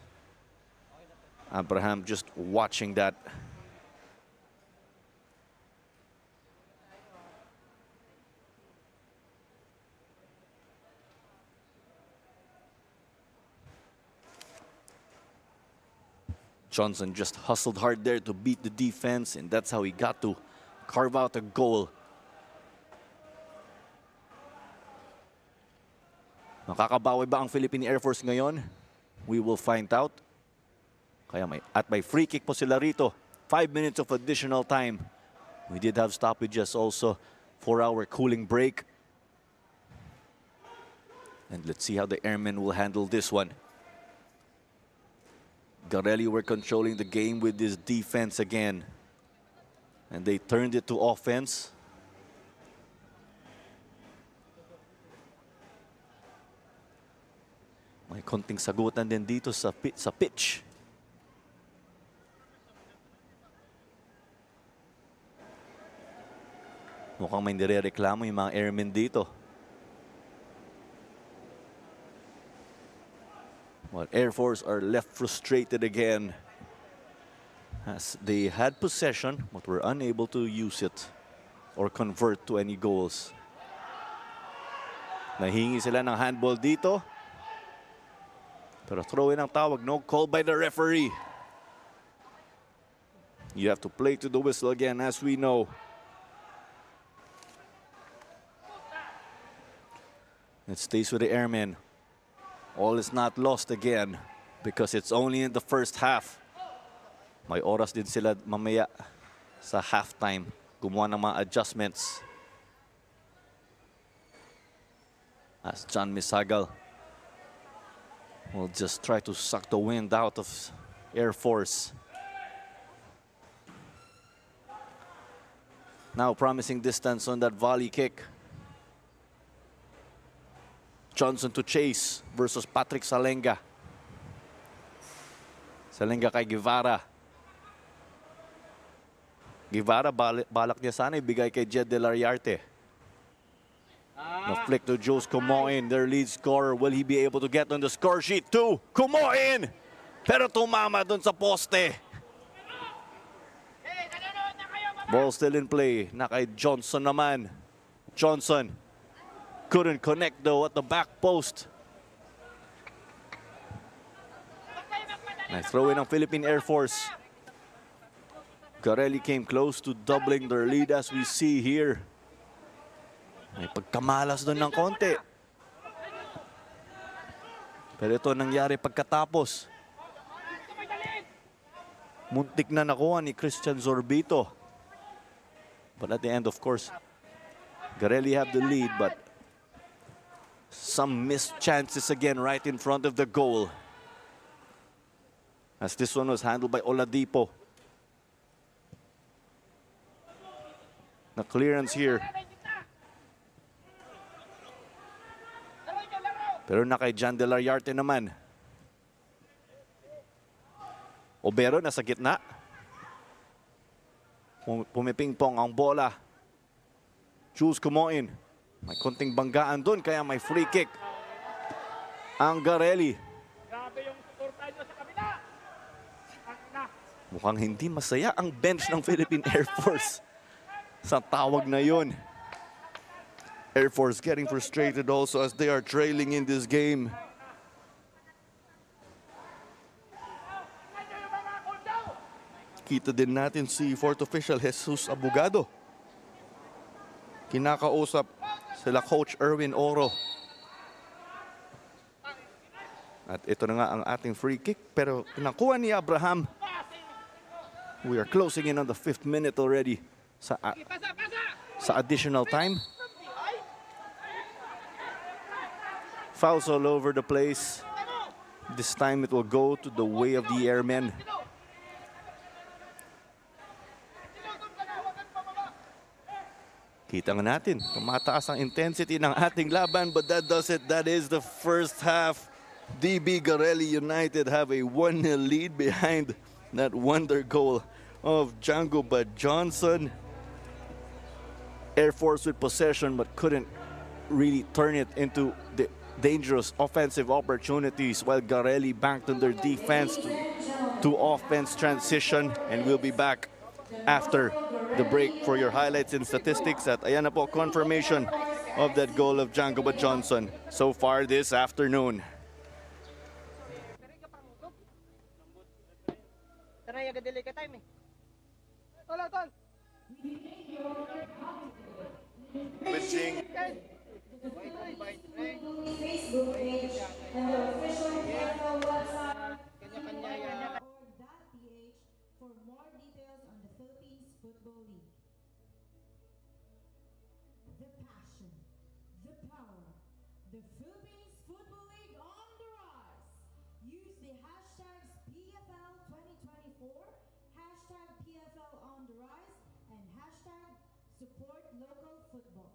Abraham just watching that. Johnson just hustled hard there to beat the defense, and that's how he got to carve out a goal. Makakabawi ba ang Philippine Air Force ngayon? We will find out. Kaya may free kick po sila rito. 5 minutes of additional time. We did have stoppages also for our cooling break. And let's see how the airmen will handle this one. Garelli were controlling the game with this defense again. And they turned it to offense. May konting sagutan din dito sa pitch. Mukhang may nirereklamo yung mga airmen dito. Well, Air Force are left frustrated again as they had possession but were unable to use it or convert to any goals. Nahingi sila ng handball dito. Pero throw in ang tawag, no call by the referee. You have to play to the whistle again, as we know. It stays with the airmen. All is not lost again because it's only in the first half. May oras din sila mamaya sa halftime. Gumawa ng mga adjustments. As John Misagal will just try to suck the wind out of Air Force. Now promising distance on that volley kick. Johnson to chase versus Patrick Salenga. Salenga kay Guevara. Guevara balak niya sana ibigay kay Jed Del Ariarte. The flick to Jules Kumoin, their lead scorer. Will he be able to get on the score sheet too? Kumoin! Pero tumama dun sa poste. Ball still in play. Na kay Johnson naman. Johnson couldn't connect though at the back post. Nice throw in ng Philippine Air Force. Garelli came close to doubling their lead as we see here. May pagkamalas doon ng konti. Pero ito nangyari pagkatapos. Muntik na nakuha ni Christian Zorbito. But at the end, of course, Garelli have the lead, but some missed chances again right in front of the goal. As this one was handled by Oladipo. The clearance here. Pero na kay Jan De La Yarte naman. Obero nasa gitna. Pumipingpong ang bola. Jules Kumoin. May konting banggaan doon kaya may free kick. Ang Garelli. Mukhang hindi masaya ang bench ng Philippine Air Force sa tawag na yun. Air Force getting frustrated also as they are trailing in this game. Kita din natin si fourth official Jesus Abogado. Kinakausap sila Coach Erwin Oro. At ito na nga ang ating free kick pero nakuha ni Abraham. We are closing in on the 5th minute already sa additional time. Fouls all over the place. This time it will go to the way of the airmen. Kita nga natin, tumataas ang intensity ng ating laban, but that does it. That is the first half. DB Garelli United have a 1-0 lead behind that wonder goal of Django Johnson. Air Force with possession but couldn't really turn it into the dangerous offensive opportunities while Garelli banked on their defense to offense transition. And we'll be back after the break for your highlights and statistics at ayan na po, confirmation of that goal of Django Johnson so far this afternoon. Facebook page and the official PFL website .org.ph for more details on the Philippines Football League. The passion, the power, the Philippines Football League on the rise. Use the hashtags PFL 2024, hashtag PFL on the rise, and hashtag support local football.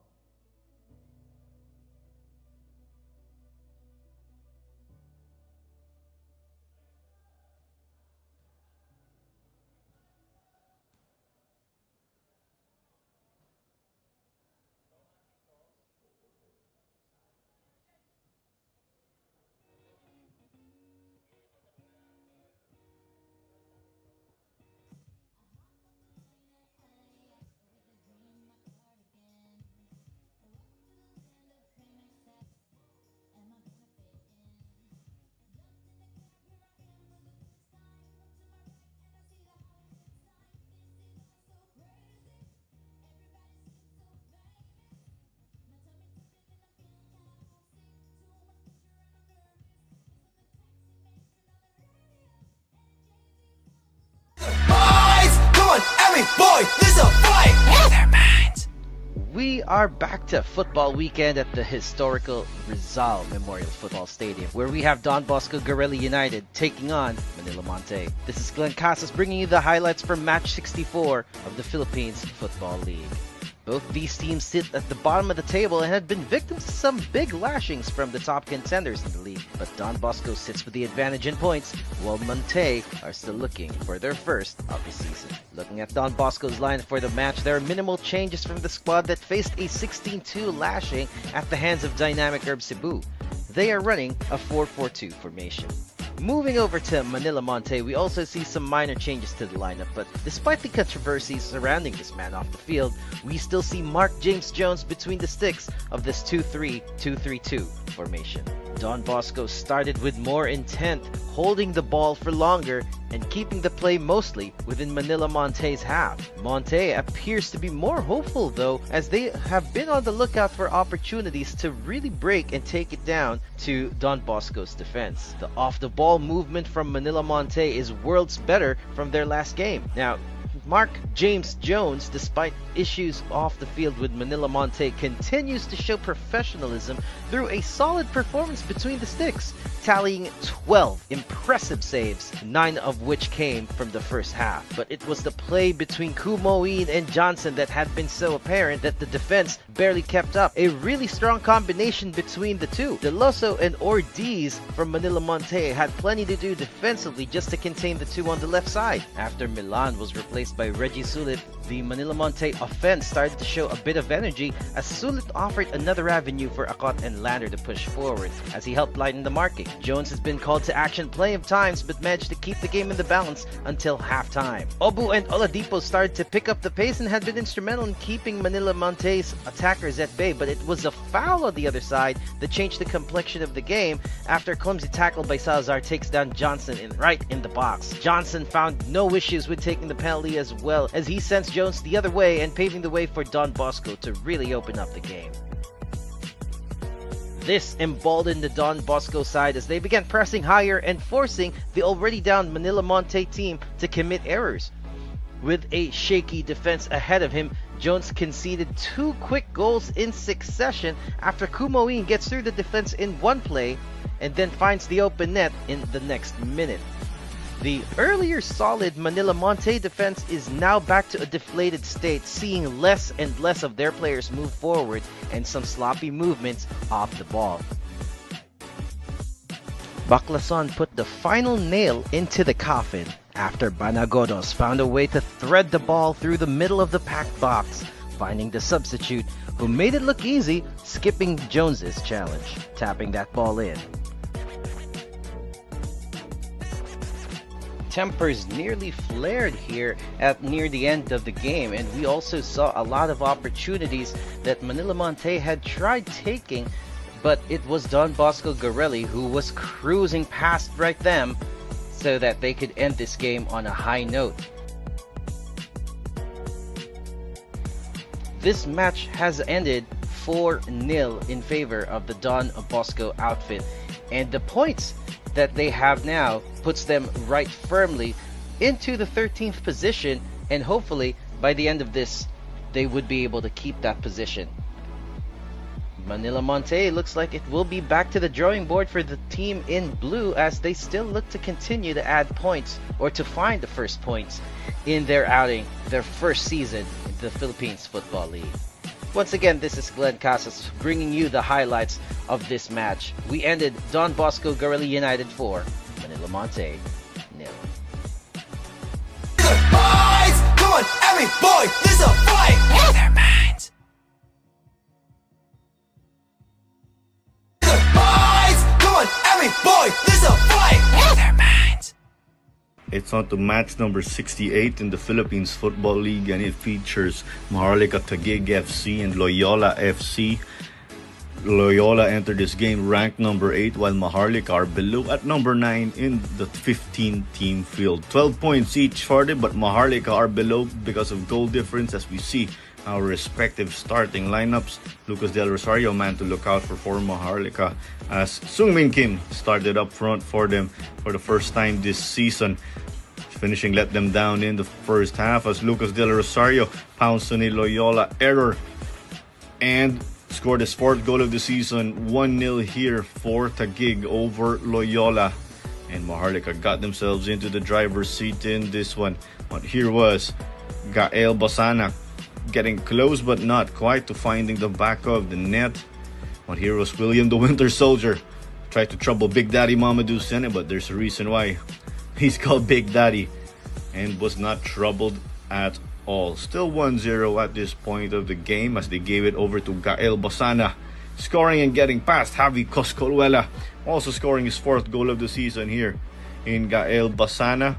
Boy, there's a fight in their minds. We are back to football weekend at the historical Rizal Memorial Football Stadium, where we have Don Bosco Garelli United taking on Manila Monte. This is Glenn Casas bringing you the highlights from match 64 of the Philippines Football League. Both these teams sit at the bottom of the table and had been victims to some big lashings from the top contenders in the league. But Don Bosco sits with the advantage in points, while Monte are still looking for their first of the season. Looking at Don Bosco's line for the match, there are minimal changes from the squad that faced a 16-2 lashing at the hands of Dynamic Herb Cebu. They are running a 4-4-2 formation. Moving over to Manila Monte, we also see some minor changes to the lineup, but despite the controversies surrounding this man off the field, we still see Mark James Jones between the sticks of this 2-3-2-3-2 formation. Don Bosco started with more intent, holding the ball for longer and keeping the play mostly within Manila Monte's half. Monte appears to be more hopeful though, as they have been on the lookout for opportunities to really break and take it down to Don Bosco's defense. The off-the-ball movement from Manila Monte is worlds better from their last game. Now, Mark James Jones, despite issues off the field with Manila Monte, continues to show professionalism through a solid performance between the sticks, tallying 12 impressive saves, 9 of which came from the first half. But it was the play between Kumoin and Johnson that had been so apparent that the defense barely kept up. A really strong combination between the two. Deloso and Ortiz from Manila Monte had plenty to do defensively just to contain the two on the left side. After Milan was replaced by Reggie Sulit, the Manila Monte offense started to show a bit of energy as Sulit offered another avenue for Akot and Lander to push forward as he helped lighten the marking. Jones has been called to action plenty of times but managed to keep the game in the balance until halftime. Obu and Oladipo started to pick up the pace and had been instrumental in keeping Manila Monte's attackers at bay, but it was a foul on the other side that changed the complexion of the game after a clumsy tackle by Salazar takes down Johnson right in the box. Johnson found no issues with taking the penalty as well as he sends Jones the other way and paving the way for Don Bosco to really open up the game. This emboldened the Don Bosco side as they began pressing higher and forcing the already down Manila Monte team to commit errors. With a shaky defense ahead of him, Jones conceded 2 quick goals in succession after Kumoin gets through the defense in one play and then finds the open net in the next minute. The earlier solid Manila Monte defense is now back to a deflated state, seeing less and less of their players move forward and some sloppy movements off the ball. Baclason put the final nail into the coffin after Banagodos found a way to thread the ball through the middle of the packed box, finding the substitute who made it look easy, skipping Jones's challenge, tapping that ball in. Tempers nearly flared here at near the end of the game, and we also saw a lot of opportunities that Manila Monte had tried taking, but it was Don Bosco Garelli who was cruising past right them so that they could end this game on a high note. This match has ended 4-0 in favor of the Don Bosco outfit, and the points that they have now puts them right firmly into the 13th position, and hopefully by the end of this they would be able to keep that position. Manila Monte looks like it will be back to the drawing board for the team in blue as they still look to continue to add points or to find the first points in their outing, their first season in the Philippines Football League. Once again, this is Glenn Casas bringing you the highlights of this match. We ended Don Bosco Garelli United 4, Manila Monte 0. Come on, every boy, there's a fight in their minds. Come on, every boy, there's a fight in their minds. It's on to match number 68 in the Philippines Football League, and it features Maharlika Taguig FC and Loyola FC. Loyola entered this game ranked number 8, while Maharlika are below at number 9 in the 15-team field. 12 points each for them, but Maharlika are below because of goal difference as we see our respective starting lineups. Lucas Del Rosario, man to look out for Maharlika, as Sungmin Kim started up front for them for the first time this season. Finishing let them down in the first half as Lucas Del Rosario pounced on a Loyola error and scored his 4th goal of the season. 1-0 here for Taguig over Loyola, and Maharlika got themselves into the driver's seat in this one. But here was Gael Basana getting close but not quite to finding the back of the net. But here was William the Winter Soldier, tried to trouble Big Daddy Mamadou Sene, but there's a reason why he's called Big Daddy, and was not troubled at all. Still 1-0 at this point of the game as they gave it over to Gael Basana, scoring and getting past Javi Coscoluela, also scoring his 4th goal of the season here in Gael Basana.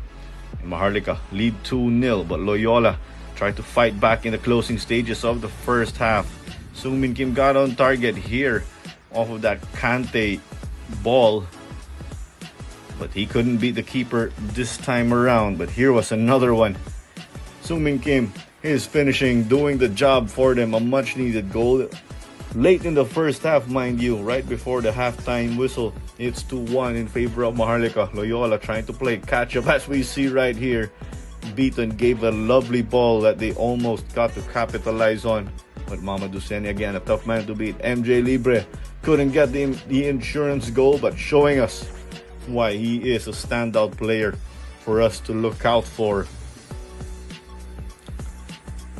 And Maharlika lead 2-0, but Loyola tried to fight back in the closing stages of the first half. Sungmin Kim got on target here off of that Kante ball. But he couldn't beat the keeper this time around. But here was another one. Sung-min Kim, his finishing, doing the job for them. A much-needed goal. Late in the first half, mind you, right before the halftime whistle. It's 2-1 in favor of Maharlika. Loyola trying to play catch-up, as we see right here. Beaton gave a lovely ball that they almost got to capitalize on. But Mamadou Seni, again, a tough man to beat. MJ Libre couldn't get the insurance goal, but showing us why he is a standout player for us to look out for.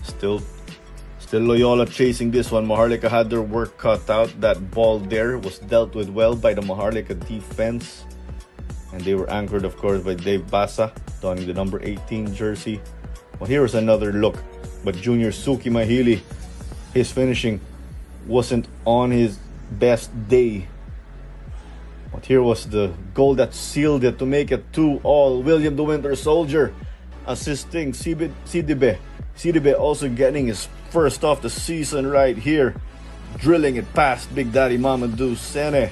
Still Loyola chasing this one. Maharlika had their work cut out. That ball there was dealt with well by the Maharlika defense. And they were anchored, of course, by Dave Basa, donning the number 18 jersey. Well, here was another look. But Junior Suki Mahili, his finishing wasn't on his best day. But here was the goal that sealed it to make it 2-2. William the Winter Soldier assisting Sidibe. Sidibe also getting his first off the season right here. Drilling it past Big Daddy Mamadou Sene.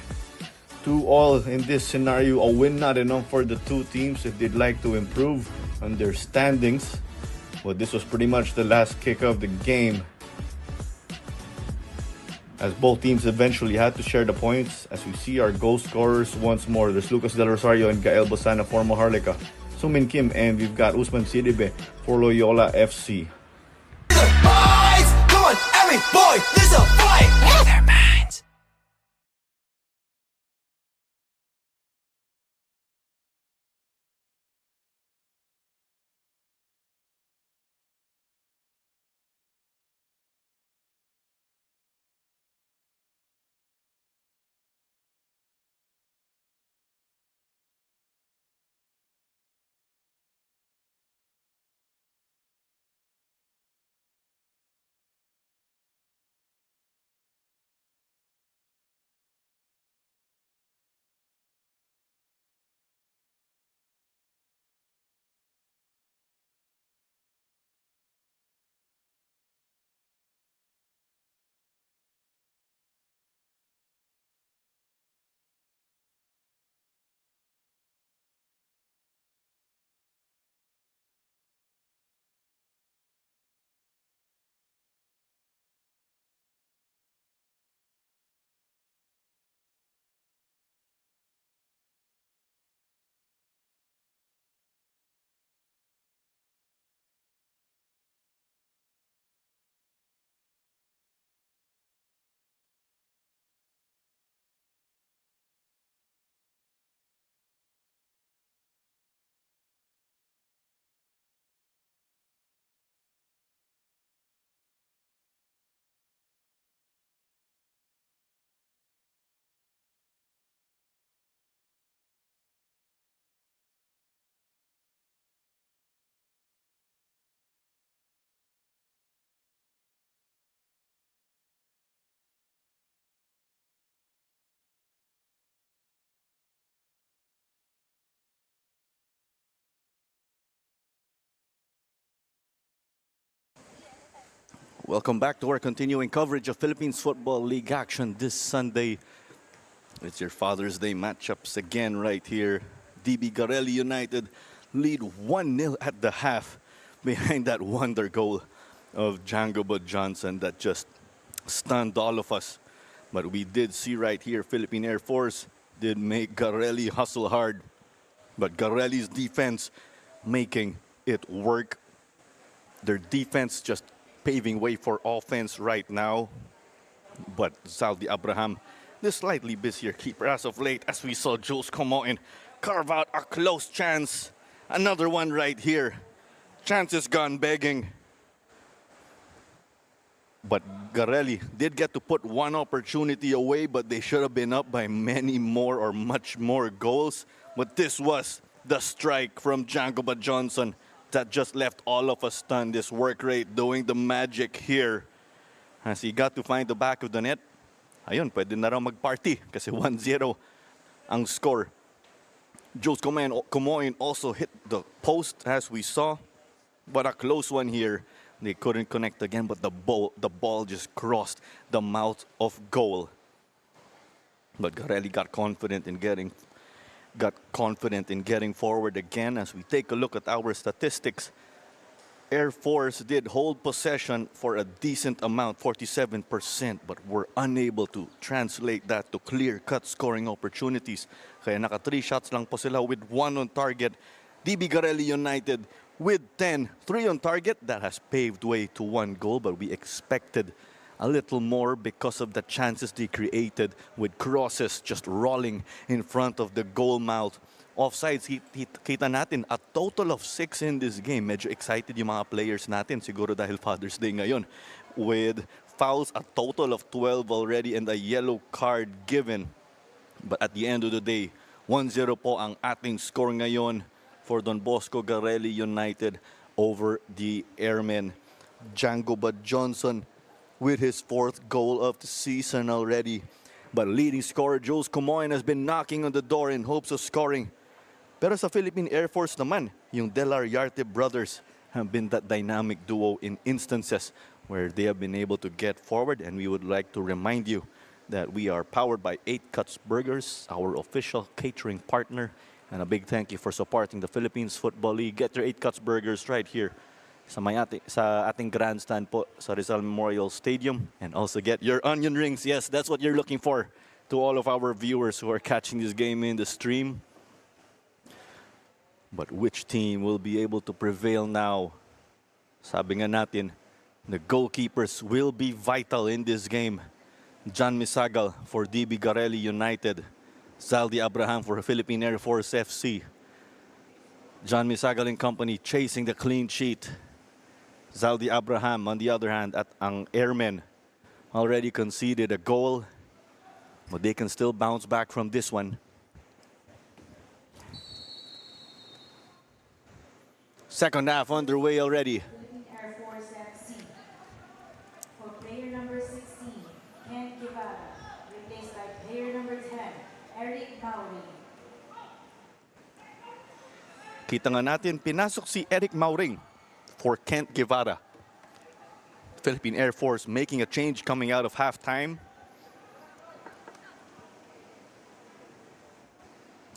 2-2 in this scenario. A win not enough for the two teams if they'd like to improve on their standings. But this was pretty much the last kick of the game, as both teams eventually had to share the points. As we see our goal scorers once more, there's Lucas Del Rosario and Gael Bosana for Maharlika, Sung-min Kim, and we've got Usman Sidibe for Loyola FC. Minds, come on, every boy, there's a fight in their minds. Welcome back to our continuing coverage of Philippines Football League action this Sunday. It's your Father's Day matchups again right here. DB Garelli United lead 1-0 at the half behind that wonder goal of Django Johnson that just stunned all of us. But we did see right here, Philippine Air Force did make Garelli hustle hard. But Garelli's defense making it work. Their defense just paving way for offense right now. But Saudi Abraham, the slightly busier keeper as of late, as we saw Jules come out and carve out a close chance. Another one right here. Chances gone begging. But Garelli did get to put one opportunity away, but they should have been up by many more or much more goals. But this was the strike from Django Johnson that just left all of us stunned. This work rate doing the magic here. As he got to find the back of the net, ayun, pwede na raw mag-party kasi 1-0 ang score. Jules Comoin also hit the post as we saw, but a close one here. They couldn't connect again, but the ball just crossed the mouth of goal. But Garelli got confident in getting forward again. As we take a look at our statistics, Air Force did hold possession for a decent amount, 47%, but were unable to translate that to clear-cut scoring opportunities. Kaya naka 3 shots lang po sila with 1 on target. DB Garelli United with 10, 3 on target. That has paved way to 1 goal, but we expected a little more because of the chances they created with crosses just rolling in front of the goal mouth. Offsides, kita natin a total of 6 in this game. Medyo excited yung mga players natin, siguro dahil Father's Day ngayon. With fouls, a total of 12 already and a yellow card given. But at the end of the day, 1-0 po ang ating score ngayon for Don Bosco Garelli United over the Airmen. Django Bud Johnson with his 4th goal of the season already. But leading scorer Jules Comoin has been knocking on the door in hopes of scoring. Pero sa Philippine Air Force naman, yung Delariarte brothers have been that dynamic duo in instances where they have been able to get forward. And we would like to remind you that we are powered by 8 Cuts Burgers, our official catering partner. And a big thank you for supporting the Philippines Football League. Get your 8 Cuts Burgers right here sa ating grandstand po sa Rizal Memorial Stadium. And also get your onion rings. Yes, that's what you're looking for to all of our viewers who are catching this game in the stream. But which team will be able to prevail now? Sabi nga natin, the goalkeepers will be vital in this game. John Misagal for DB Garelli United. Zaldi Abraham for Philippine Air Force FC. John Misagal and company chasing the clean sheet. Zaldi Abraham, on the other hand, at ang Airmen, already conceded a goal. But they can still bounce back from this one. Second half underway already. Philippine Air Force FC. For player number 16, Ken Guevara, replaced by player number 10, Eric Maury. Kita nga natin, pinasok si Eric Mauring for Kent Guevara. Philippine Air Force making a change coming out of halftime.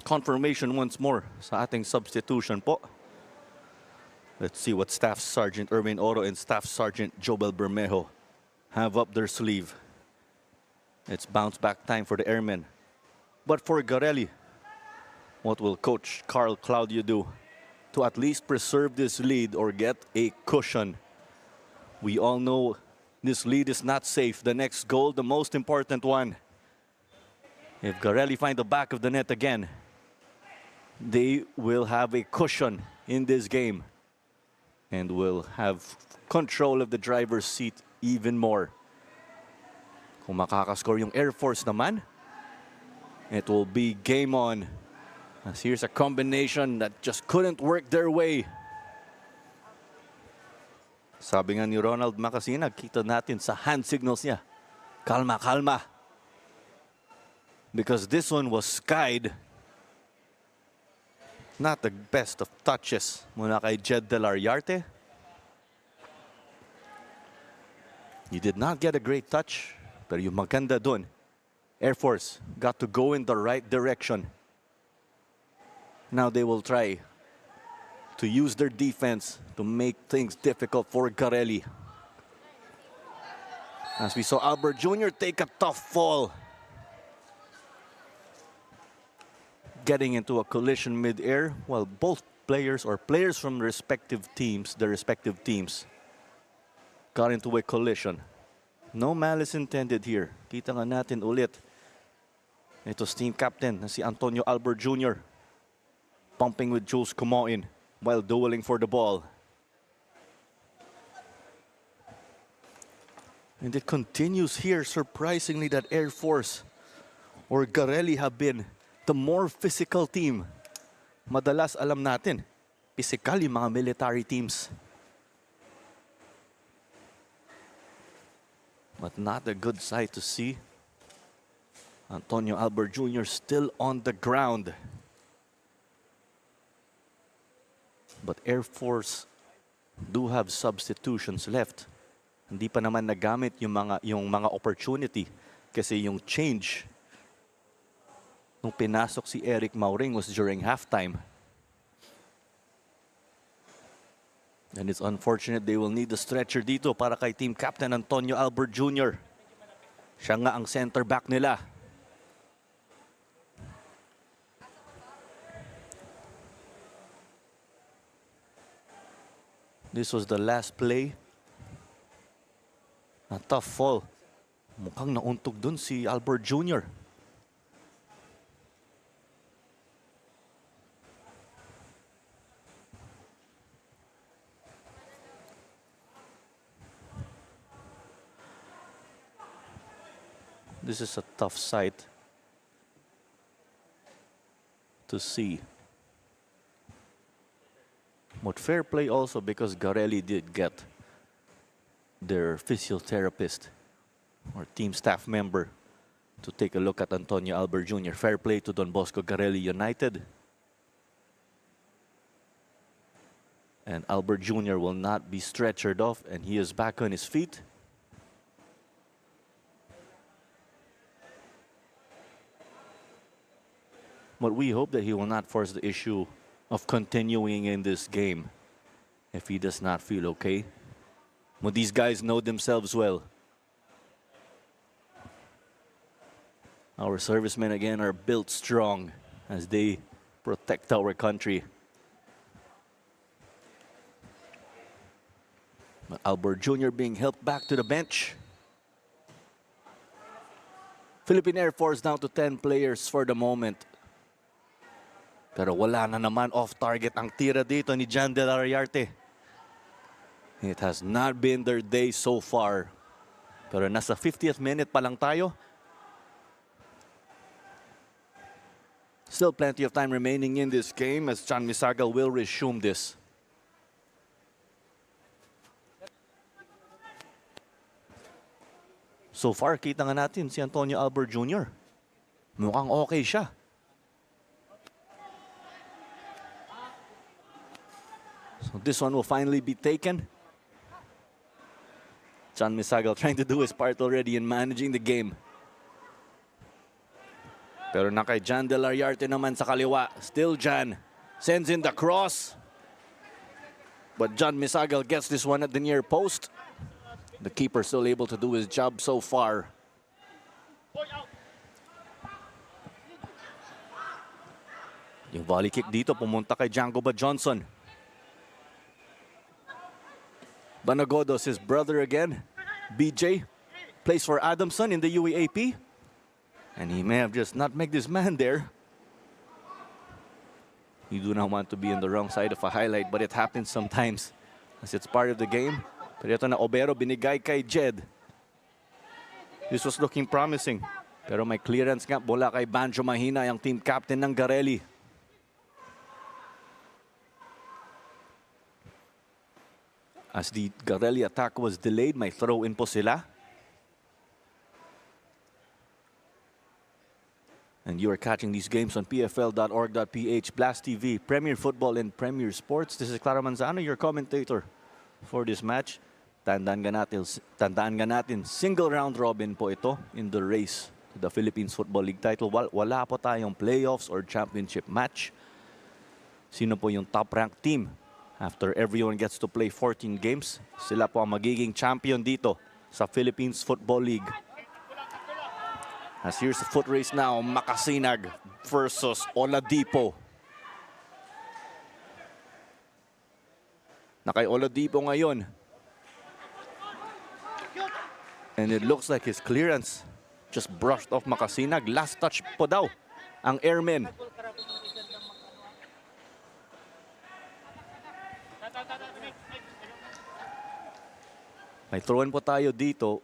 Confirmation once more sa ating substitution po. Let's see what Staff Sergeant Erwin Oro and Staff Sergeant Jobel Bermejo have up their sleeve. It's bounce back time for the Airmen. But for Garelli, what will Coach Carl Claudio do to at least preserve this lead or get a cushion? We all know this lead is not safe. The next goal, the most important one. If Garelli find the back of the net again, they will have a cushion in this game and will have control of the driver's seat even more. Kung makakascore yung Air Force naman, it will be game on. As here's a combination that just couldn't work their way. Sabi nga ni Ronald Macasina, kita natin sa hand signals niya. Kalma, kalma. Because this one was skied. Not the best of touches mula kay Jed Delariarte. You did not get a great touch, pero yung maganda dun, Air Force got to go in the right direction. Now they will try to use their defense to make things difficult for Garelli. As we saw Albert Jr. take a tough fall. Getting into a collision mid-air, while both players or players from their respective teams got into a collision. No malice intended here. Kita nga natin ulit. Ito's team captain na si Antonio Albert Jr. pumping with Jules Kumoin while dueling for the ball. And it continues here, surprisingly, that Air Force or Garelli have been the more physical team. Madalas alam natin, physical yung mga military teams. But not a good sight to see. Antonio Albert Jr. still on the ground. But Air Force do have substitutions left. Hindi pa naman nagamit yung mga opportunity kasi yung change nung pinasok si Eric Mauring was during halftime. And it's unfortunate they will need the stretcher dito para kay team captain Antonio Albert Jr. Siya nga ang center back nila. This was the last play. A tough fall. Mukhang nauntog dun si Albert Jr. This is a tough sight to see. But fair play also because Garelli did get their physiotherapist or team staff member to take a look at Antonio Albert Jr. Fair play to Don Bosco Garelli United. And Albert Jr. will not be stretchered off, and he is back on his feet. But we hope that he will not force the issue of continuing in this game if he does not feel okay. But these guys know themselves well. Our servicemen again are built strong as they protect our country. But Albert Jr. being helped back to the bench. Philippine Air Force down to 10 players for the moment. Pero wala na naman off-target ang tira dito ni Jan De La Riarte. It has not been their day so far. Pero nasa 50th minute pa lang tayo. Still plenty of time remaining in this game as John Misagal will resume this. So far, kita nga natin si Antonio Albert Jr. Mukhang okay siya. So this one will finally be taken. John Misagal trying to do his part already in managing the game. Pero na kay Jan De La Riarte naman sa kaliwa. Still Jan sends in the cross. But John Misagal gets this one at the near post. The keeper still able to do his job so far. Yung volley kick dito pumunta kay Django Ba Johnson. Banagodos, his brother again. BJ plays for Adamson in the UAAP. And he may have just not make this man there. You do not want to be on the wrong side of a highlight, but it happens sometimes as it's part of the game. Pero ito na Obero, binigay kay Jed. This was looking promising. Pero may clearance nga, bola kay Banjo Mahina, yung team captain ng Garelli. As the Garelli attack was delayed, may throw-in po sila. And you are catching these games on pfl.org.ph, Blast TV, Premier Football, and Premier Sports. This is Clara Manzano, your commentator for this match. Tandaan nga natin, single round robin po ito in the race to the Philippines Football League title. Wala po tayong playoffs or championship match. Sino po yung top-ranked team? After everyone gets to play 14 games, sila po ang magiging champion dito sa Philippines Football League. As here's the foot race now, Makasinag versus Oladipo. Na kay Oladipo ngayon. And it looks like his clearance just brushed off Makasinag. Last touch po daw ang airman. May throw-in po tayo dito.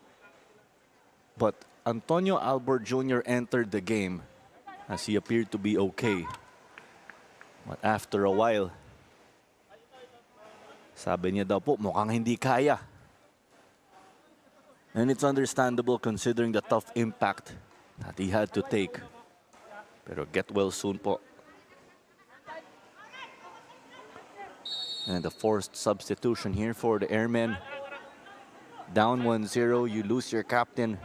But Antonio Albert Jr. entered the game as he appeared to be okay. But after a while, sabi niya daw po, mukhang hindi kaya. And it's understandable considering the tough impact that he had to take. Pero get well soon po. And the forced substitution here for the Airmen. Down 1-0, you lose your captain.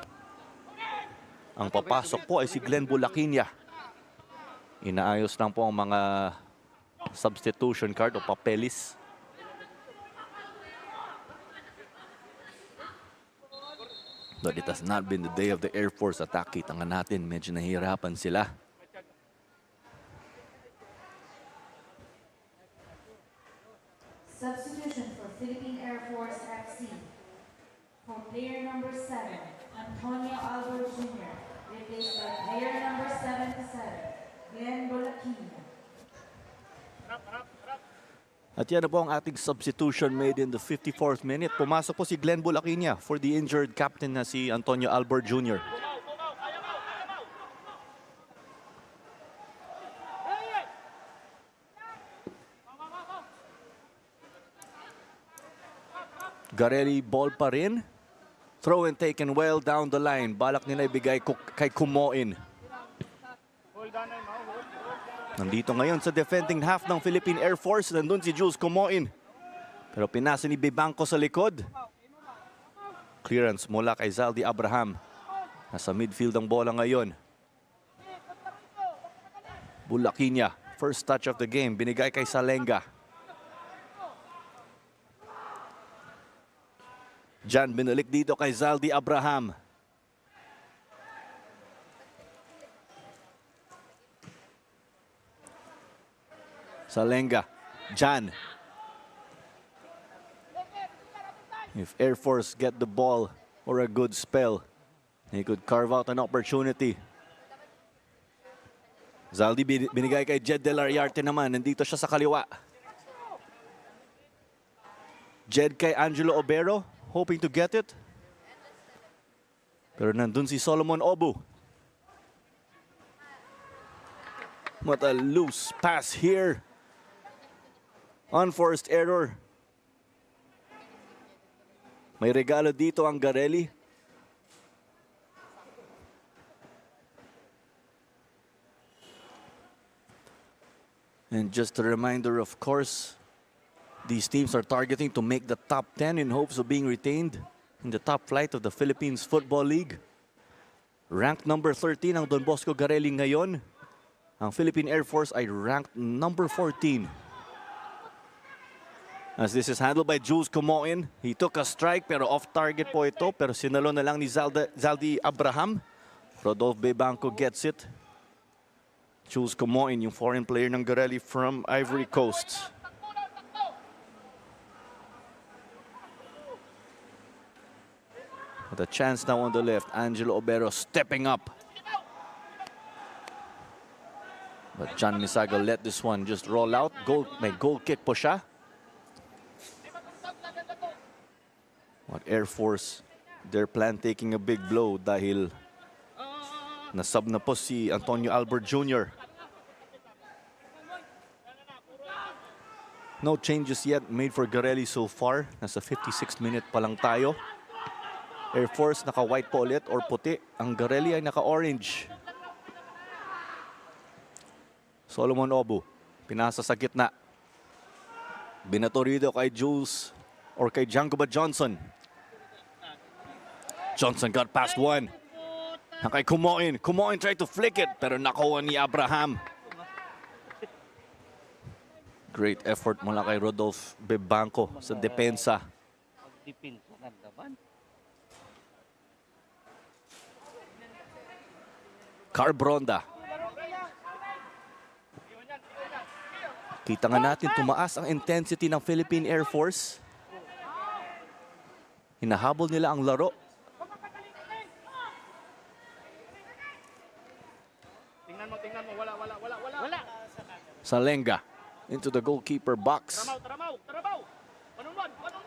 Ang papasok po ay si Glenn Bulaquinia. Inaayos lang po ang mga substitution card o papelis. But it has not been the day of the Air Force attack. Kita nga natin, medyo nahihirapan sila. Substitution for Philippine Air Force FC. For player number 7, Antonio Albert Jr. Replaced by player number 77, Glenn Bolaquina. At yan na po ang ating substitution made in the 54th minute. Pumasok po si Glenn Bolaquina for the injured captain na si Antonio Albert Jr. Garelli ball pa rin. Throw and taken well down the line. Balak nila ibigay kay Kumoin. Nandito ngayon sa defending half ng Philippine Air Force. Nandun si Jules Kumoin. Pero pinasa ni Bebangco sa likod. Clearance mula kay Zaldi Abraham. Nasa midfield ang bola ngayon. Bulaquina. First touch of the game. Binigay kay Salenga. Jan binalik dito kay Zaldi Abraham. Salenga. Jan. If Air Force get the ball or a good spell, he could carve out an opportunity. Zaldi binigay kay Jed Delariarte naman. Nandito siya sa kaliwa. Jed kay Angelo Obero, hoping to get it. Pero nandun si Solomon Obu. What a loose pass here. Unforced error. May regalo dito ang Garelli. And just a reminder, of course, these teams are targeting to make the top 10 in hopes of being retained in the top flight of the Philippines Football League. Ranked number 13 ang Don Bosco Garelli ngayon. Ang Philippine Air Force ay ranked number 14. As this is handled by Jules Kumoin. He took a strike pero off target po ito. Pero sinalo na lang ni Zaldi Abraham. Rodolfo Bebangco gets it. Jules Kumoin, yung foreign player ng Garelli from Ivory Coast. With a chance now on the left. Angelo Obero stepping up. But John Misaga let this one just roll out. May goal kick po siya. What Air Force, their plan taking a big blow dahil nasub na po si Antonio Albert Jr. No changes yet made for Garelli so far. Nasa 56th minute pa lang tayo. Air Force naka-white po ulit or puti. Ang Garelli ay naka-orange. Solomon Obu, pinasa sa gitna. Binato rito kay Jules or kay Jangoba Johnson. Johnson got past one. Kay Kumoin. Kumoin tried to flick it pero nakuha ni Abraham. Great effort mula kay Rodolfo Bebangco sa depensa. Carbronda. Kita nga natin tumaas ang intensity ng Philippine Air Force. Hinahabol nila ang laro. Tingnan mo, wala. Salenga into the goalkeeper box.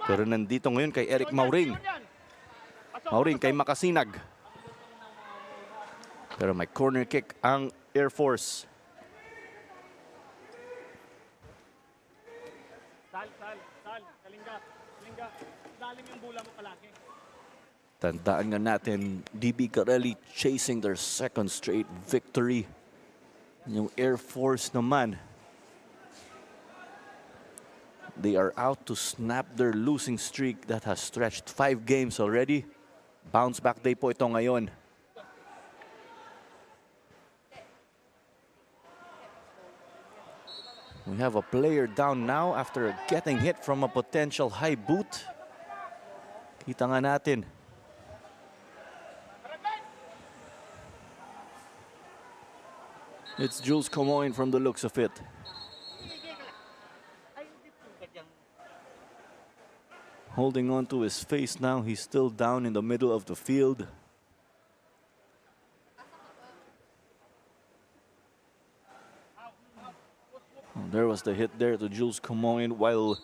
Pero nandito ngayon kay Eric Maurin. Maurin kay Makasinag. Pero may corner kick ang Air Force. Kalinga, dalim yung bula mo palaki. Tandaan nga natin, DB Garelli chasing their second straight victory. Yung Air Force naman, they are out to snap their losing streak that has stretched 5 games already. Bounce back day po ito ngayon. We have a player down now after getting hit from a potential high boot. Kita nga natin. It's Jules Comoin from the looks of it. Holding on to his face now. He's still down in the middle of the field. There was the hit there to Jules Comoin while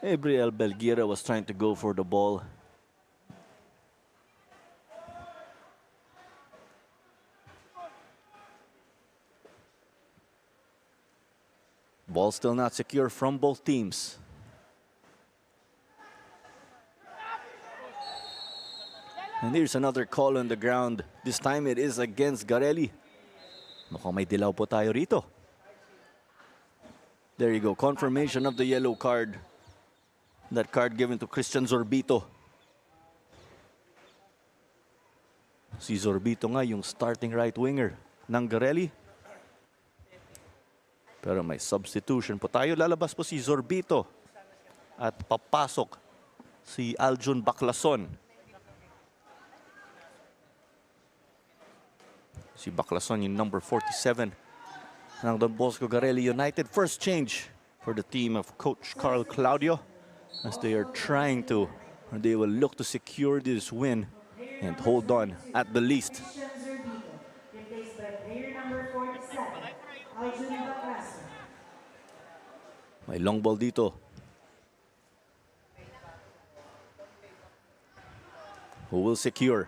Gabriel Belguera was trying to go for the ball. Ball still not secure from both teams. And here's another call on the ground. This time it is against Garelli. Mukhang may dilaw po tayo rito. There you go, confirmation of the yellow card. That card given to Christian Zorbito. Si Zorbito nga yung starting right winger ng Garelli. Pero may substitution po tayo. Lalabas po si Zorbito. At papasok si Aljun Baclason. Si Baclason yung number 47 ng Don Bosco Garelli United. First change for the team of Coach Carl Claudio as they are trying to, or they will look to secure this win and hold on at the least. Replaced by player number 47, Aljun Baclason. May long ball dito. Who will secure?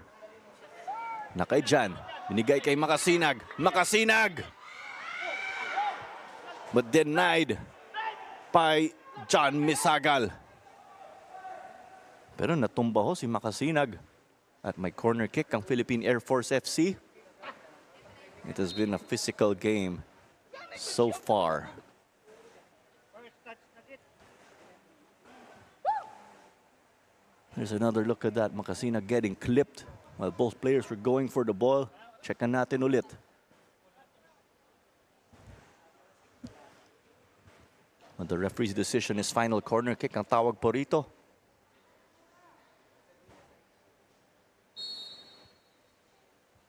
Na kay Jan. Binigay kay Makasinag. Makasinag! But denied by John Misagal. Pero natumba ho si Makasinag. At may corner kick ang Philippine Air Force FC. It has been a physical game so far. There's another look at that. Makasinag getting clipped while both players were going for the ball. Checkan natin ulit. But the referee's decision is final corner kick ang tawag po rito.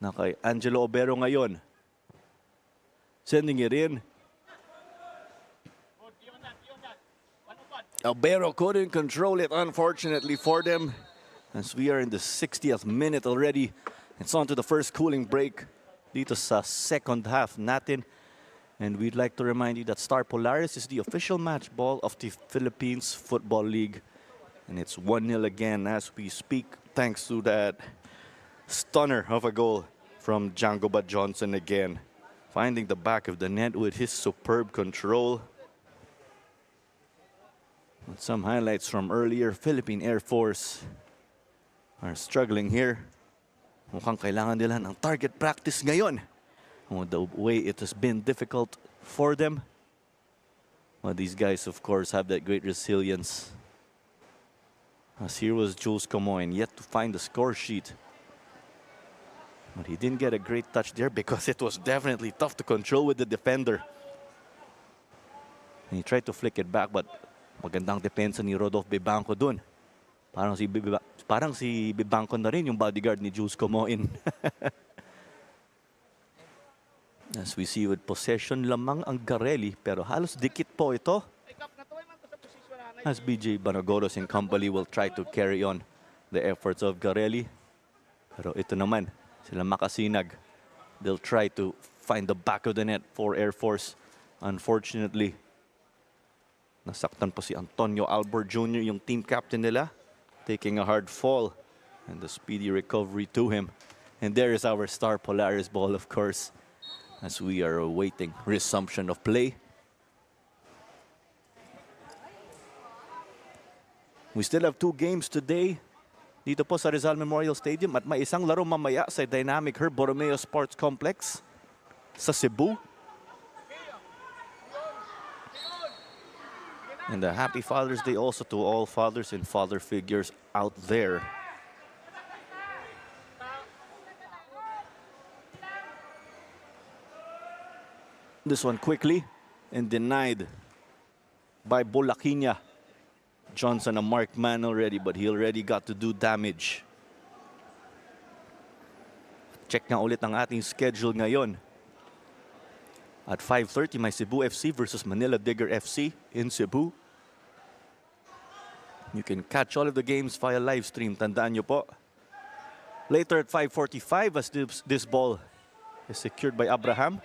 Na kay Angelo Obero ngayon. Sending it in. Obero couldn't control it, unfortunately for them. As we are in the 60th minute already. It's on to the first cooling break dito sa second half natin. And we'd like to remind you that Star Polaris is the official match ball of the Philippines Football League. And it's 1-0 again as we speak, thanks to that stunner of a goal from Jangoba Johnson again. Finding the back of the net with his superb control. And some highlights from earlier. Philippine Air Force are struggling here. Mukhang kailangan nila ng target practice ngayon. The way it has been difficult for them. Well, these guys, of course, have that great resilience. As here was Jules Comoin, yet to find the score sheet. But he didn't get a great touch there because it was definitely tough to control with the defender. And he tried to flick it back, but magandang depensa ni Rodolfo Bibanco dun. Parang si Bibanco na rin yung bodyguard ni Jules Comoin. As we see with possession lamang ang Garelli, pero halos dikit po ito. As BJ Banagoros and company will try to carry on the efforts of Garelli. Pero ito naman, sila Makasinag. They'll try to find the back of the net for Air Force. Unfortunately, nasaktan pa si Antonio Albor Jr., yung team captain nila, taking a hard fall and the speedy recovery to him. And there is our Star Polaris ball, of course, as we are awaiting resumption of play. We still have 2 games today dito po sa Rizal Memorial Stadium at may isang laro mamaya sa Dynamic Herb Borromeo Sports Complex sa Cebu. And a happy Father's Day also to all fathers and father figures out there. This one quickly and denied by Bolaquina. Johnson, a marked man already, but he already got to do damage. Check nga ulit ang ating schedule ngayon. At 5:30, may Cebu FC versus Manila Digger FC in Cebu. You can catch all of the games via live stream. Tandaan nyo po. Later at 5:45, as this ball is secured by Abraham.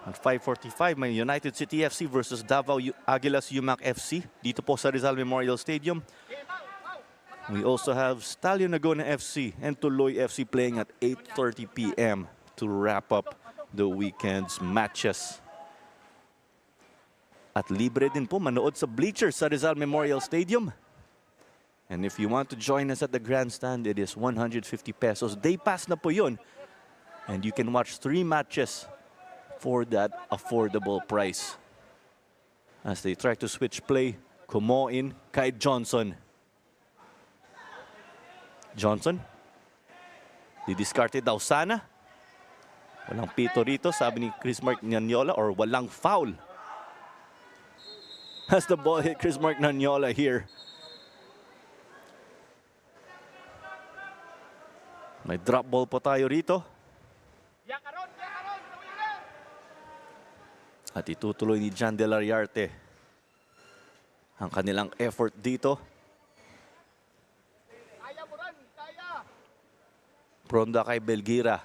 At 5:45, may United City FC versus Davao Aguilas Yumac FC dito po sa Rizal Memorial Stadium. We also have Stallion Nagona FC and Tuloy FC playing at 8:30 p.m. to wrap up the weekend's matches. At libre din po manood sa bleachers sa Rizal Memorial Stadium. And if you want to join us at the grandstand, it is 150 pesos. Day pass na po yun. And you can watch 3 matches for that affordable price. As they try to switch play, Kumoin kay Johnson. Johnson, didiscarded daw sana. Walang pito rito, sabi ni Chris Mark Nanyola, or walang foul. As the ball hit Chris Mark Nanyola here. May drop ball po tayo rito. At itutuloy ni Jan De La Riarte ang kanilang effort dito. Pronda kay Belgira.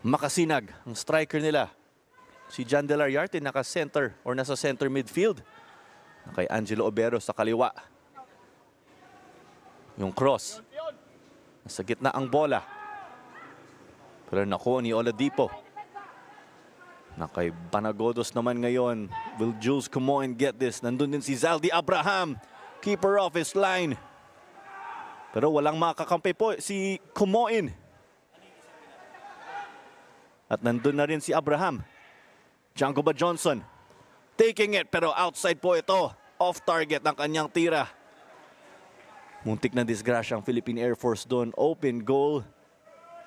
Makasinag ang striker nila. Si Jan De La Riarte naka-center or nasa center midfield. Kay Angelo Obero sa kaliwa. Yung cross. Nasa gitna ang bola. Pero nakuha ni Oladipo. Na kay Banagodos naman ngayon. Will Jules Kumoin get this? Nandun din si Zaldi Abraham. Keeper off his line. Pero walang makakampi po si Kumoin. At nandun na rin si Abraham. Django Ba Johnson. Taking it pero outside po ito. Off target ang kanyang tira. Muntik na disgrasya ang Philippine Air Force doon. Open goal.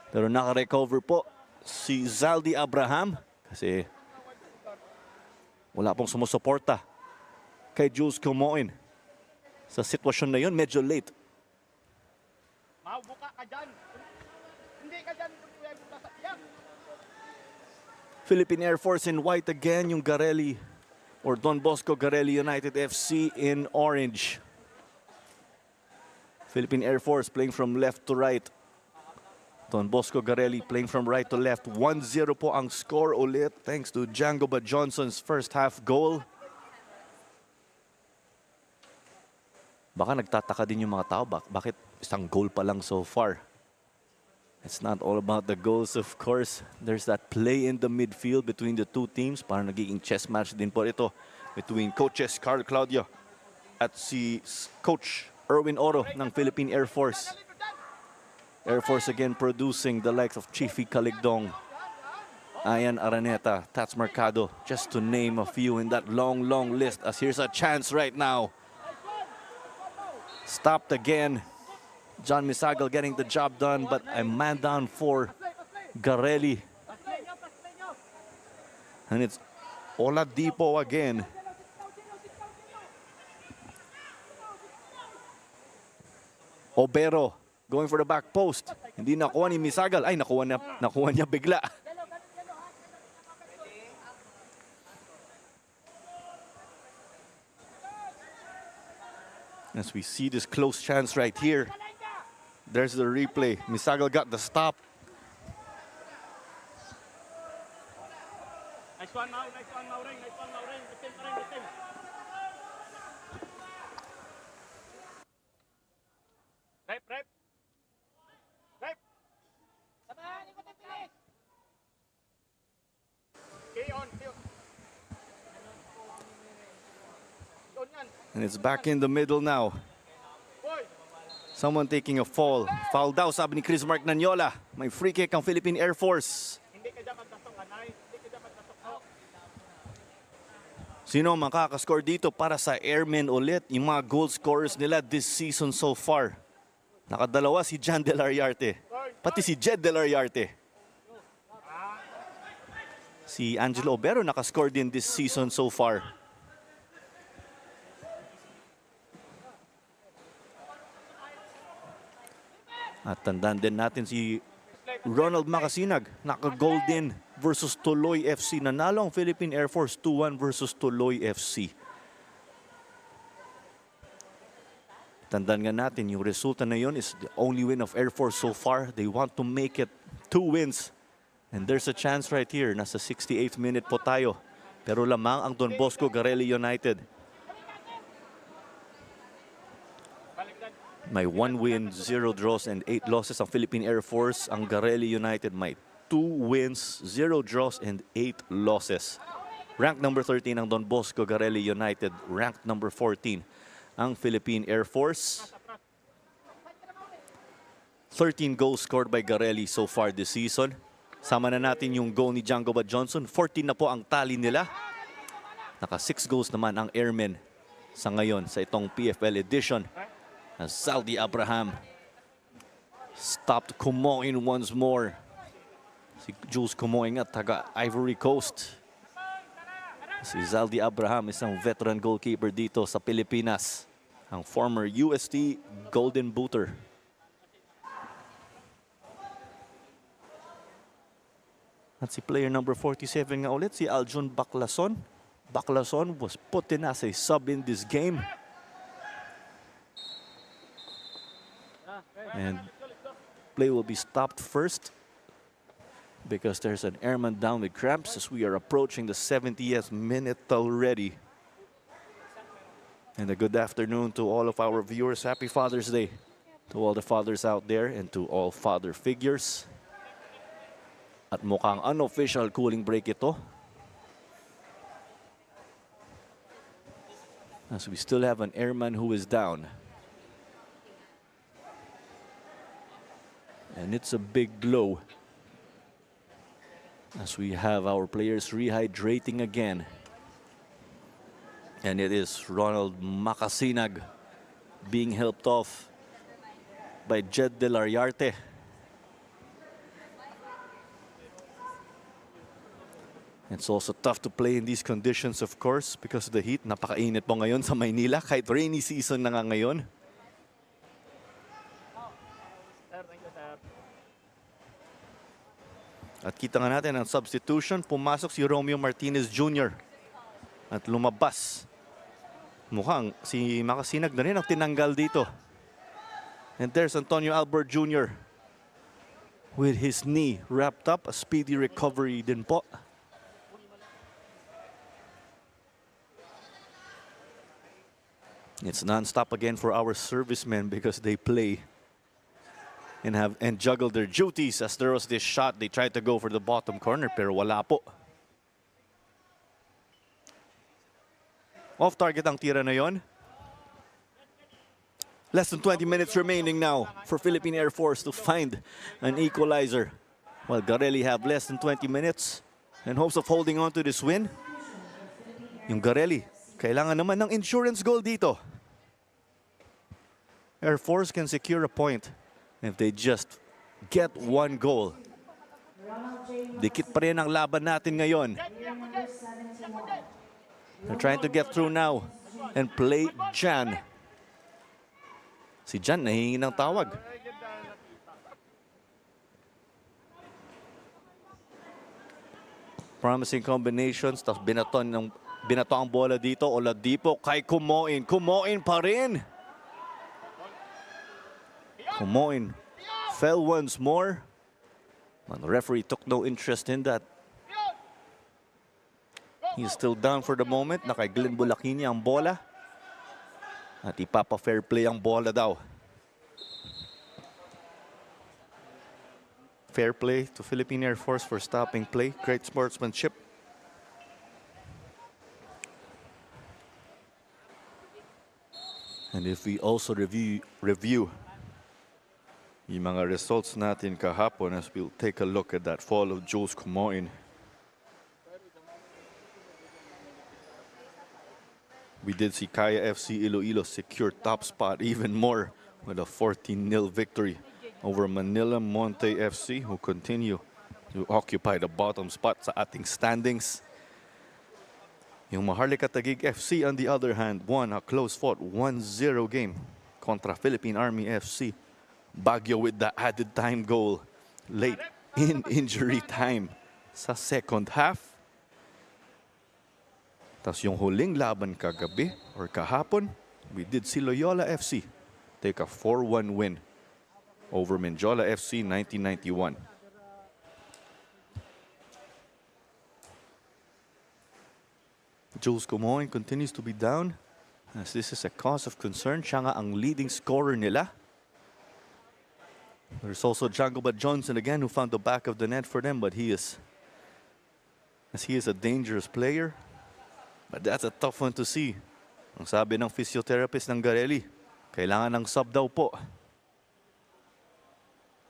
Pero naka-recover po si Zaldi Abraham. Kasi wala pong sumusuporta kay Jules Kumoin. Sa sitwasyon na yun, medyo late. Buka ka dyan. Hindi ka dyan. Philippine Air Force in white again. Yung Garelli or Don Bosco Garelli United FC in orange. Philippine Air Force playing from left to right. Don Bosco Garelli playing from right to left. 1-0 po ang score ulit thanks to Django Ba Johnson's first half goal. Baka nagtataka din yung mga tao, bakit isang goal pa lang so far? It's not all about the goals, of course. There's that play in the midfield between the two teams. Parang nagiging chess match din po ito between coaches Carl Claudio at si Coach Erwin Oro ng Philippine Air Force. Air Force again producing the likes of Chiefy Caligdong, Ayan Araneta, Tats Mercado, just to name a few in that long, long list. As here's a chance right now. Stopped again. John Misagal getting the job done, but a man down for Garelli. And it's Oladipo again. Obero going for the back post. Hindi nakuha ni Misagal. Ay, nakuha niya bigla. As we see this close chance right here. There's the replay. Misagal got the stop. Nice one, Mau. Nice one, Maureen. Nice one, Maureen. Bitin pa rin, bitin. Rep, rep. Rep. Sabahan, ikot ang pilis. Key on, key on. Doon yan. And it's back in the middle now. Someone taking a fall. Foul daw, sabi ni Chris Mark Nanyola. May free kick ang Philippine Air Force. Hindi ka dyan magtasok, anay. Hindi ka dyan magtasok. Sino ang makakascore dito para sa Airmen ulit? Yung mga goal scorers nila this season so far. Nakadalawa si Jan De La Riarte. Pati si Jed De La Riarte. Si Angelo Obero nakascore din this season so far. At tandaan din natin si Ronald Macasinag, naka-goal din versus Tuloy FC. Nanalo ang Philippine Air Force 2-1 versus Tuloy FC. Tandaan nga natin, yung resulta na yun is the only win of Air Force so far. They want to make it 2 wins. And there's a chance right here. Nasa 68th minute po tayo. Pero lamang ang Don Bosco Garelli United. May 1 win, 0 draws, and 8 losses ang Philippine Air Force. Ang Garelli United may 2 wins, 0 draws, and 8 losses. Ranked number 13 ang Don Bosco Garelli United. Ranked number 14 ang Philippine Air Force. 13 goals scored by Garelli so far this season. Sama na natin yung goal ni Django Bad Johnson. 14 na po ang tally nila. Naka 6 goals naman ang Airmen sa ngayon sa itong PFL edition. As Zaldi Abraham stopped Kumoin once more. Si Jules Kumoin at taga Ivory Coast. Si Zaldi Abraham, isang veteran goalkeeper dito sa Pilipinas. Ang former UST Golden Booter. At si player number 47 nga ulit, si Aljun Baclason. Baclason was put in as a sub in this game. And play will be stopped first because there's an airman down with cramps as we are approaching the 70th minute already. And a good afternoon to all of our viewers. Happy Father's Day to all the fathers out there and to all father figures. At mukhang unofficial cooling break ito. As we still have an airman who is down. And it's a big blow. As we have our players rehydrating again. And it is Ronald Macasinag being helped off by Jed De Lariarte. It's also tough to play in these conditions, of course, because of the heat. Napakainit po ngayon sa Maynila, kahit rainy season na nga ngayon. At kita nga natin ang substitution. Pumasok si Romeo Martinez Jr. At lumabas. Mukhang si Macasinag na rin ang tinanggal dito. And there's Antonio Albert Jr. with his knee wrapped up. A speedy recovery din po. It's non-stop again for our servicemen because they play and juggle their duties. As there was this shot, they tried to go for the bottom corner pero wala po. Off target ang tira na yon. Less than 20 minutes remaining now for Philippine Air Force to find an equalizer. While Garelli have less than 20 minutes in hopes of holding on to this win. Yung Garelli, kailangan naman ng insurance goal dito. Air Force can secure a point if they just get 1 goal. Dikit pa rin ang laban natin ngayon. They're trying to get through now and play Jan. Si Jan nahihingi ng tawag. Promising combinations. Tapos binato ang bola dito. Oladipo kay Kumoin. Kumoin pa rin. Kumoin fell once more. And the referee took no interest in that. He's still down for the moment. Na kay Glenn Bulakini ang bola. At ipapa-fair play ang bola daw. Fair play to Philippine Air Force for stopping play. Great sportsmanship. And if we also review yung mga results natin kahapon as we'll take a look at that fall of Jules Kumoin. We did see Kaya FC Iloilo secure top spot even more with a 14-0 victory over Manila Monte FC, who continue to occupy the bottom spot sa ating standings. Yung Maharlika Taguig FC on the other hand won a close-fought 1-0 game kontra Philippine Army FC. Baguio with the added time goal late in injury time sa second half. Tapos yung huling laban kagabi or kahapon, we did see Loyola FC take a 4-1 win over Menjola FC 1991. Jules Comoin continues to be down as this is a cause of concern. Siya nga ang leading scorer nila. There's also Django Johnson again who found the back of the net for them, but he is a dangerous player. But that's a tough one to see. Ang sabi ng physiotherapist ng Garelli, kailangan ng sub daw po.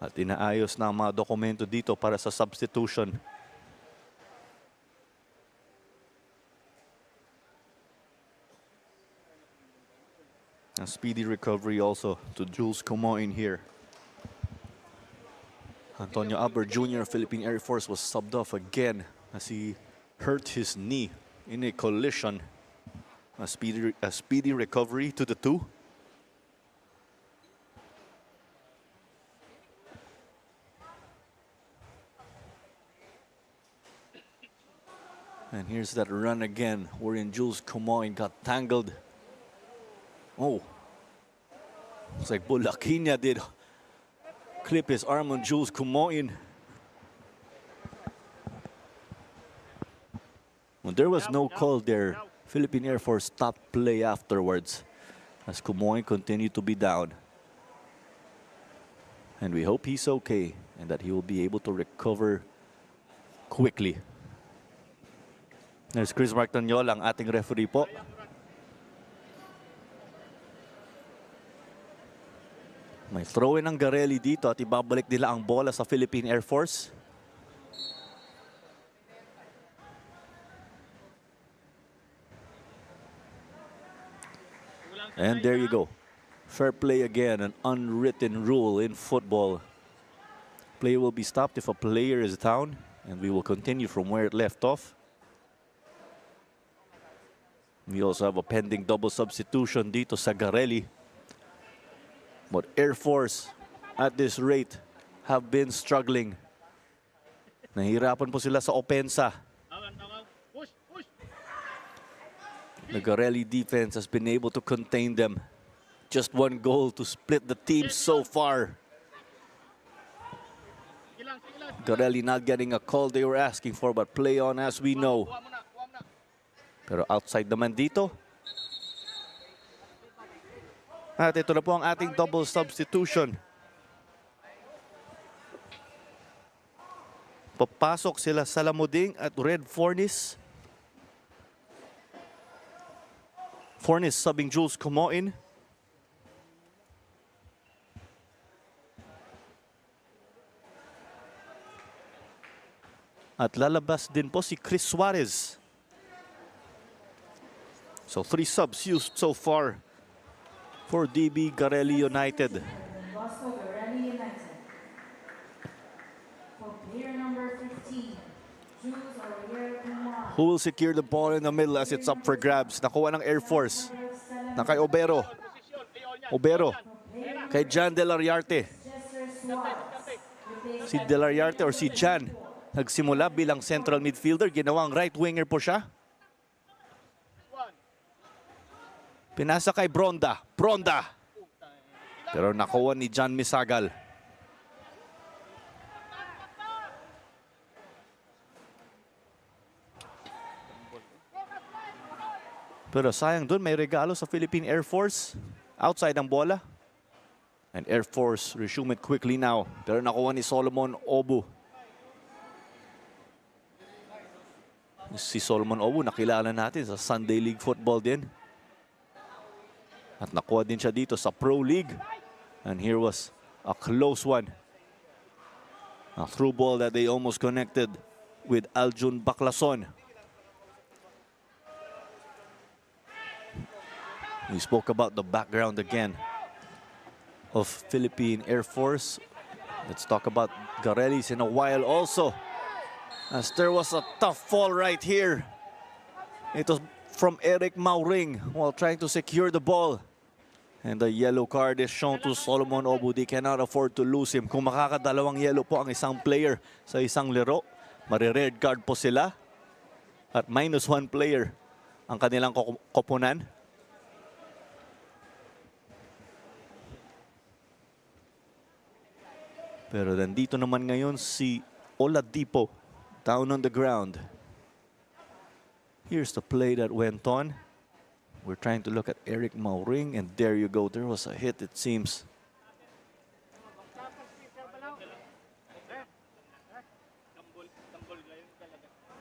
At inaayos na ang mga dokumento dito para sa substitution. A speedy recovery also to Jules Comoin here. Antonio Albert Jr. Philippine Air Force was subbed off again as he hurt his knee in a collision. A speedy recovery to the two. And here's that run again, wherein Jules Comoin got tangled. Oh, it's like Bulaquinia did clip his arm on Jules Comoin. When there was no call there, Philippine Air Force stopped play afterwards as Comoin continued to be down. And we hope he's okay and that he will be able to recover quickly. There's Chris Martanyol, ang ating referee po. May throw-in ng Garelli dito at ibabalik nila ang bola sa Philippine Air Force. And there you go. Fair play again, an unwritten rule in football. Play will be stopped if a player is down, and we will continue from where it left off. We also have a pending double substitution dito sa Garelli. But Air Force, at this rate, have been struggling. Nahihirapan po sila sa opensa. Push, push. The Garelli defense has been able to contain them. Just one goal to split the team so far. Garelli not getting a call they were asking for, but play on as we know. Pero outside naman dito. At ito na po ang ating double substitution. Papasok sila Salamuding at Red Fornis. Fornis subbing Jules Comoin. At lalabas din po si Chris Suarez. So 3 subs used so far for DB Garelli United. Bosco Garelli United. For player number 15, Jules Comoin. Who will secure the ball in the middle as it's up for grabs? Nakuha ng Air Force. Na kay Obero. Obero. Kay Jan Delariarte. Si Delariarte or si Jan nagsimula bilang central midfielder. Ginawang right winger po siya. Pinasa kay Bronda. Bronda. Pero nakuha ni John Misagal. Pero sayang dun, may regalo sa Philippine Air Force. Outside ang bola. And Air Force resume it quickly now. Pero nakuha ni Solomon Obu. Si Solomon Obu, nakilala natin sa Sunday League Football din. At nakuha din siya dito sa Pro League. And here was a close one. A through ball that they almost connected with Aljun Baclason. We spoke about the background again of Philippine Air Force. Let's talk about Garelli's in a while also. As there was a tough fall right here. It was from Eric Mauring while trying to secure the ball. And the yellow card is shown to Solomon Obu. They cannot afford to lose him. Kung makakadalawang yellow po ang isang player sa isang laro, mare-red card po sila. At -1 player ang kanilang koponan. Pero nandito naman ngayon si Oladipo down on the ground. Here's the play that went on. We're trying to look at Eric Mauring, and there you go. There was a hit, it seems.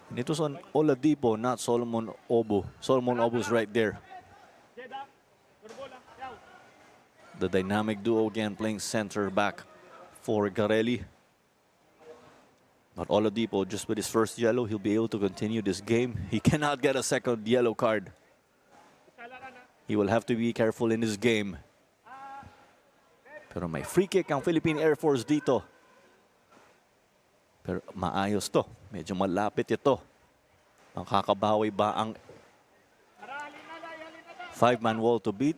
And it was on Oladipo, not Solomon Obu. Solomon Obu's right there. The dynamic duo again playing center back for Garelli. But Oladipo, just with his first yellow, he'll be able to continue this game. He cannot get a second yellow card. He will have to be careful in this game. Pero may free kick ang Philippine Air Force dito. Pero maayos to. Medyo malapit ito. Makakabawi ba ang 5-man wall to beat?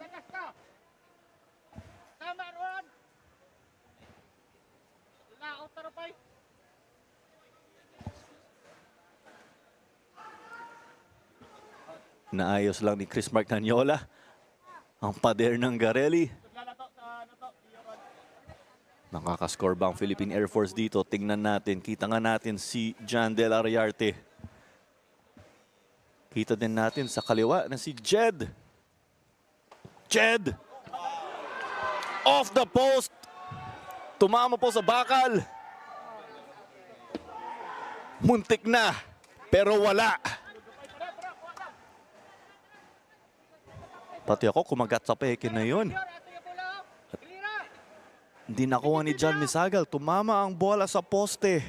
Naayos lang ni Chris Mark Nanyola ang pader ng Garelli. Nakakascore ba ang Philippine Air Force dito? Tingnan natin. Kita nga natin si John De La Riarte. Kita din natin sa kaliwa na si Jed. Jed! Off the post! Tumama po sa bakal. Muntik na, pero wala. Pati ako kumagat sa peke na yun. Hindi nakuha ni John Misagal. Tumama ang bola sa poste.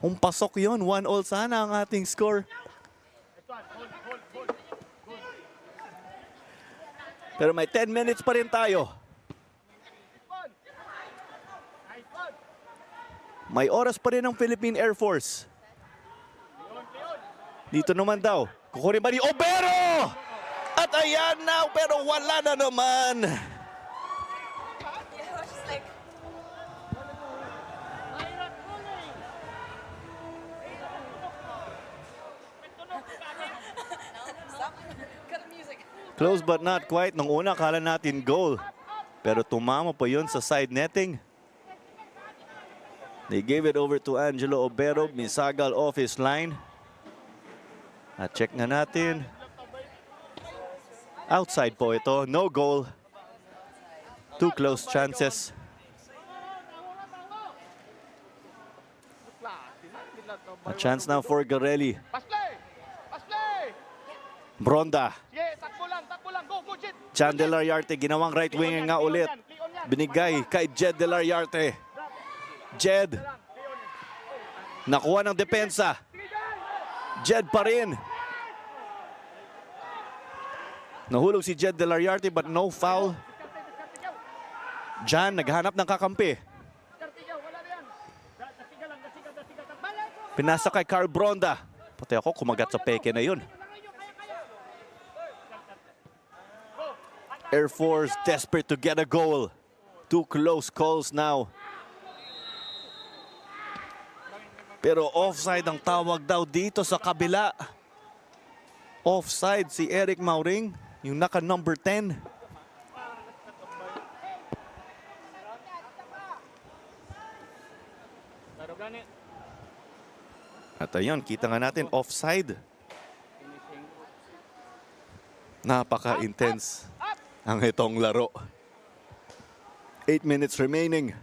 Pasok yun. 1-1 sana ang ating score. Pero may 10 minutes pa rin tayo. May oras pa rin ang Philippine Air Force. Dito naman daw. Kukunin ba ni Obero? At ayan na, pero wala na naman. Close but not quite. Nung una, akala natin goal. Pero tumama pa yun sa side netting. They gave it over to Angelo Obero. Misagal off his line. At check na natin. Outside po ito. No goal. Two close chances. A chance now for Garelli. Bronda. Chan De La Riarte, ginawang right winger nga ulit. Binigay kay Jed De La Riarte. Jed. Nakuha ng depensa. Jed pa rin. Nahulog si Jed De La Riarte but no foul. Jan naghanap ng kakampi. Pinasa kay Carl Bronda. Pati ako kumagat sa peke na yun. Air Force desperate to get a goal. Two close calls now. Pero offside ang tawag daw dito sa kabila. Offside si Eric Mauring, yung naka number 10. At ayun, kita nga natin offside. Napaka-intense ang itong laro. 8 minutes remaining.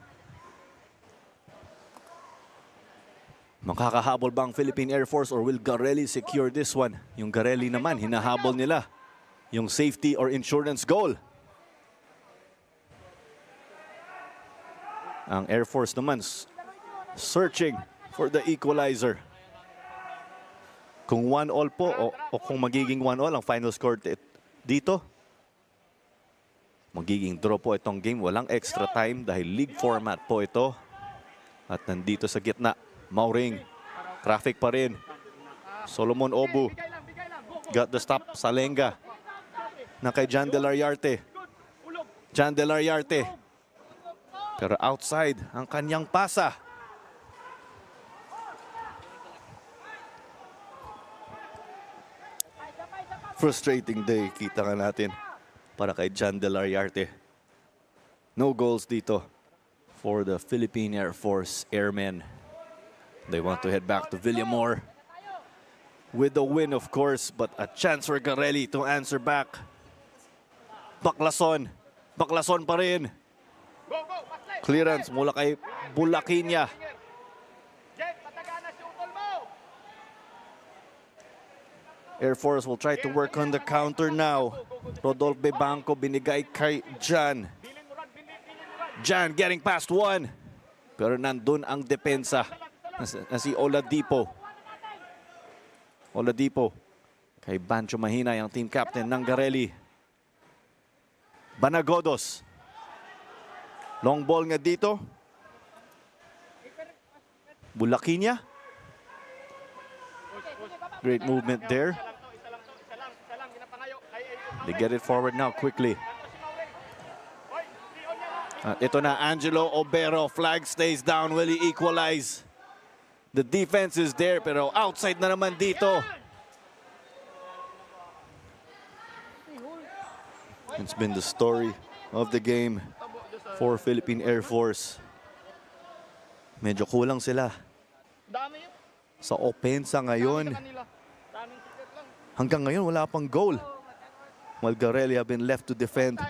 Makakahabol ba ang Philippine Air Force or will Garelli secure this one? Yung Garelli naman, hinahabol nila yung safety or insurance goal. Ang Air Force naman searching for the equalizer. Kung 1-1 po o kung magiging 1-1 ang final score dito, magiging draw po itong game. Walang extra time dahil league format po ito. At nandito sa gitna, Mauring. Traffic pa rin. Solomon Obu. Got the stop. Salenga. Na kay Jan Delariarte. Jan Delariarte. Pero outside ang kanyang pasa. Frustrating day, kita nga natin para kay Jan Delariarte. No goals dito for the Philippine Air Force Airmen. They want to head back to Villamor with the win, of course, but a chance for Garelli to answer back. Baklason. Baklason pa rin. Clearance mula kay Bulaquinia. Air Force will try to work on the counter now. Rodolfo Banco binigay kay Jan. Jan getting past one. Pero nandun ang depensa na si Oladipo. Oladipo. Kay Bancho Mahinay ang team captain ng Garelli. Banagodos. Long ball nga dito. Bulaquinia. Great movement there. They get it forward now quickly. At ito na, Angelo Obero. Flag stays down. Will he equalize? The defense is there, pero outside na naman dito. It's been the story of the game for Philippine Air Force. Medyo kulang sila sa opensa ngayon. Hanggang ngayon, wala pang goal. While Garelli have been left to defend.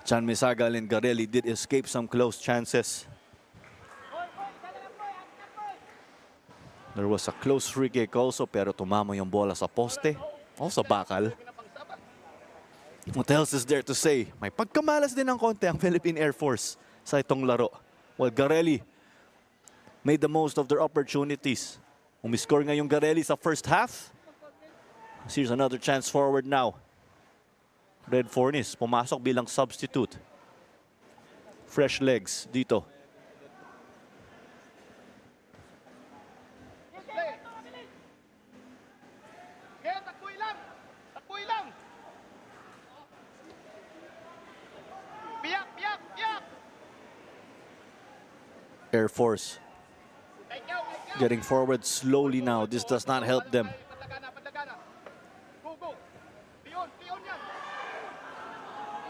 Chan Misagal and Garelli did escape some close chances. There was a close free kick also, pero tumama yung bola sa poste o sa bakal. What else is there to say? May pagkamalas din ng konti ang Philippine Air Force sa itong laro. While Garelli made the most of their opportunities. Umiscore nga yung Garelli sa first half. Here's another chance forward now. Red Fornis pumasok bilang substitute. Fresh legs dito. Air Force getting forward slowly now. This does not help them.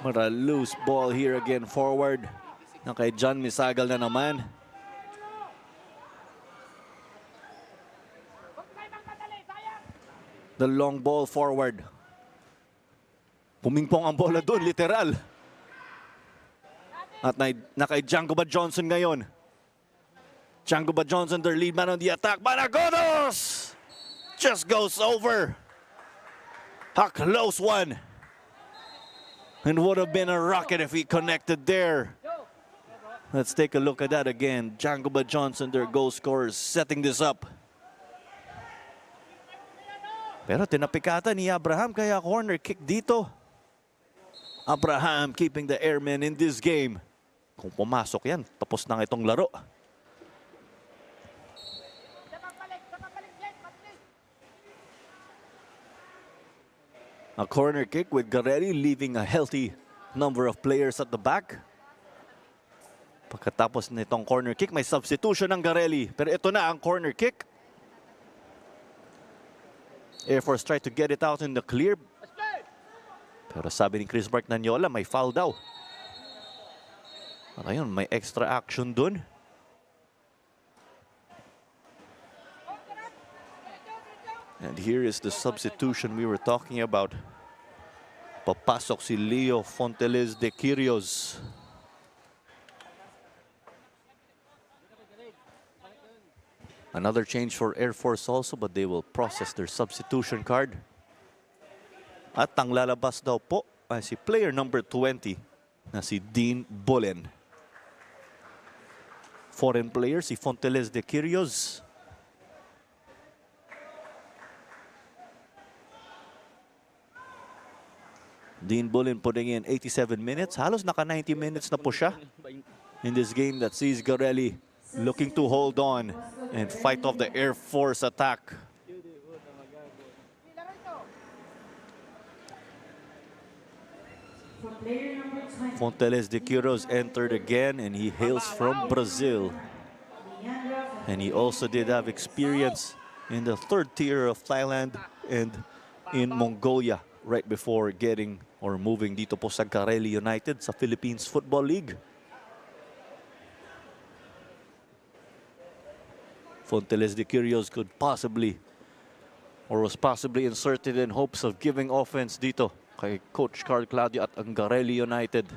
But a loose ball here again forward. Na kay John Misagal na naman. The long ball forward. Pumingpong ang bola doon, literal. At na kay Django Johnson ngayon. Django Johnson, their lead man on the attack. Banagodos! Just goes over. A close one. And would have been a rocket if he connected there. Let's take a look at that again. Django Johnson, their goal scorer, setting this up. Pero tinapikata ni Abraham kaya corner kick dito. Abraham keeping the airmen in this game. Kung pumasok yan, tapos na itong laro. A corner kick with Garelli leaving a healthy number of players at the back. Pagkatapos nitong corner kick, may substitution ng Garelli. Pero ito na ang corner kick. Air Force tried to get it out in the clear. Pero sabi ni Chris Mark Nanyola, may foul daw. At ayun, may extra action dun. And here is the substitution we were talking about. Papasok si Leo Fonteles de Quirios. Another change for Air Force also, but they will process their substitution card. At ang lalabas daw po ay si player number 20 na si Dean Bullen. Foreign player si Fonteles de Quirios. Dean Bullen putting in 87 minutes. Halos naka 90 minutes na po siya in this game that sees Garelli looking to hold on. and fight off the Air Force attack. For player number 20, Fonteles de Quiros entered again, and he hails from Brazil. Leandro And he also did have experience in the third tier of Thailand and in Mongolia right before getting or moving dito po sa Garelli United sa Philippines Football League. Fonteles de Quiros could possibly or was possibly inserted in hopes of giving offense dito kay Coach Carl Claudio at ang Garelli United.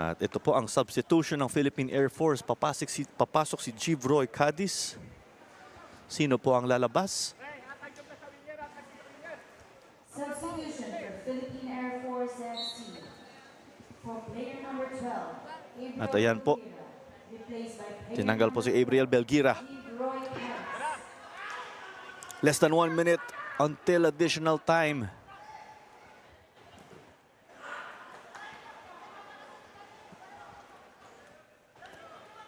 At ito po ang substitution ng Philippine Air Force. Papasok si Givroy Cadiz. Sino po ang lalabas? Substitution for Philippine Air Force FC. For player number 12, At ayan po, replaced by player tinanggal po si Gabriel Belgira. Roy Harris. Less than 1 minute until additional time.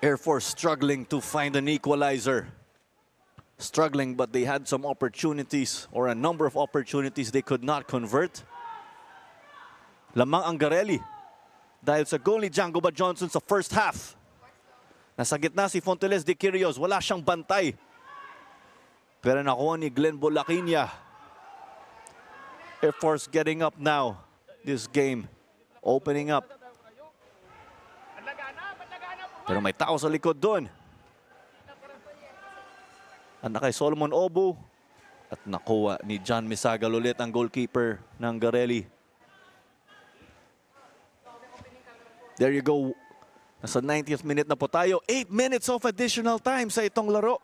Air Force struggling to find an equalizer. Struggling, but they had some opportunities or a number of opportunities they could not convert. Lamang ang Garelli dahil sa goal ni Django Ba Johnson sa first half. Nasa gitna si Fonteles de Quiros, wala siyang bantay. Pero nakuha ni Glenn Bolaquinia. Air Force getting up now. This game opening up. Pero may tao sa likod doon. At kay Solomon Obu. At nakuha ni John Misagal ulit ang goalkeeper ng Garelli. There you go. Nasa 90th minute na po tayo. 8 minutes of additional time sa itong laro.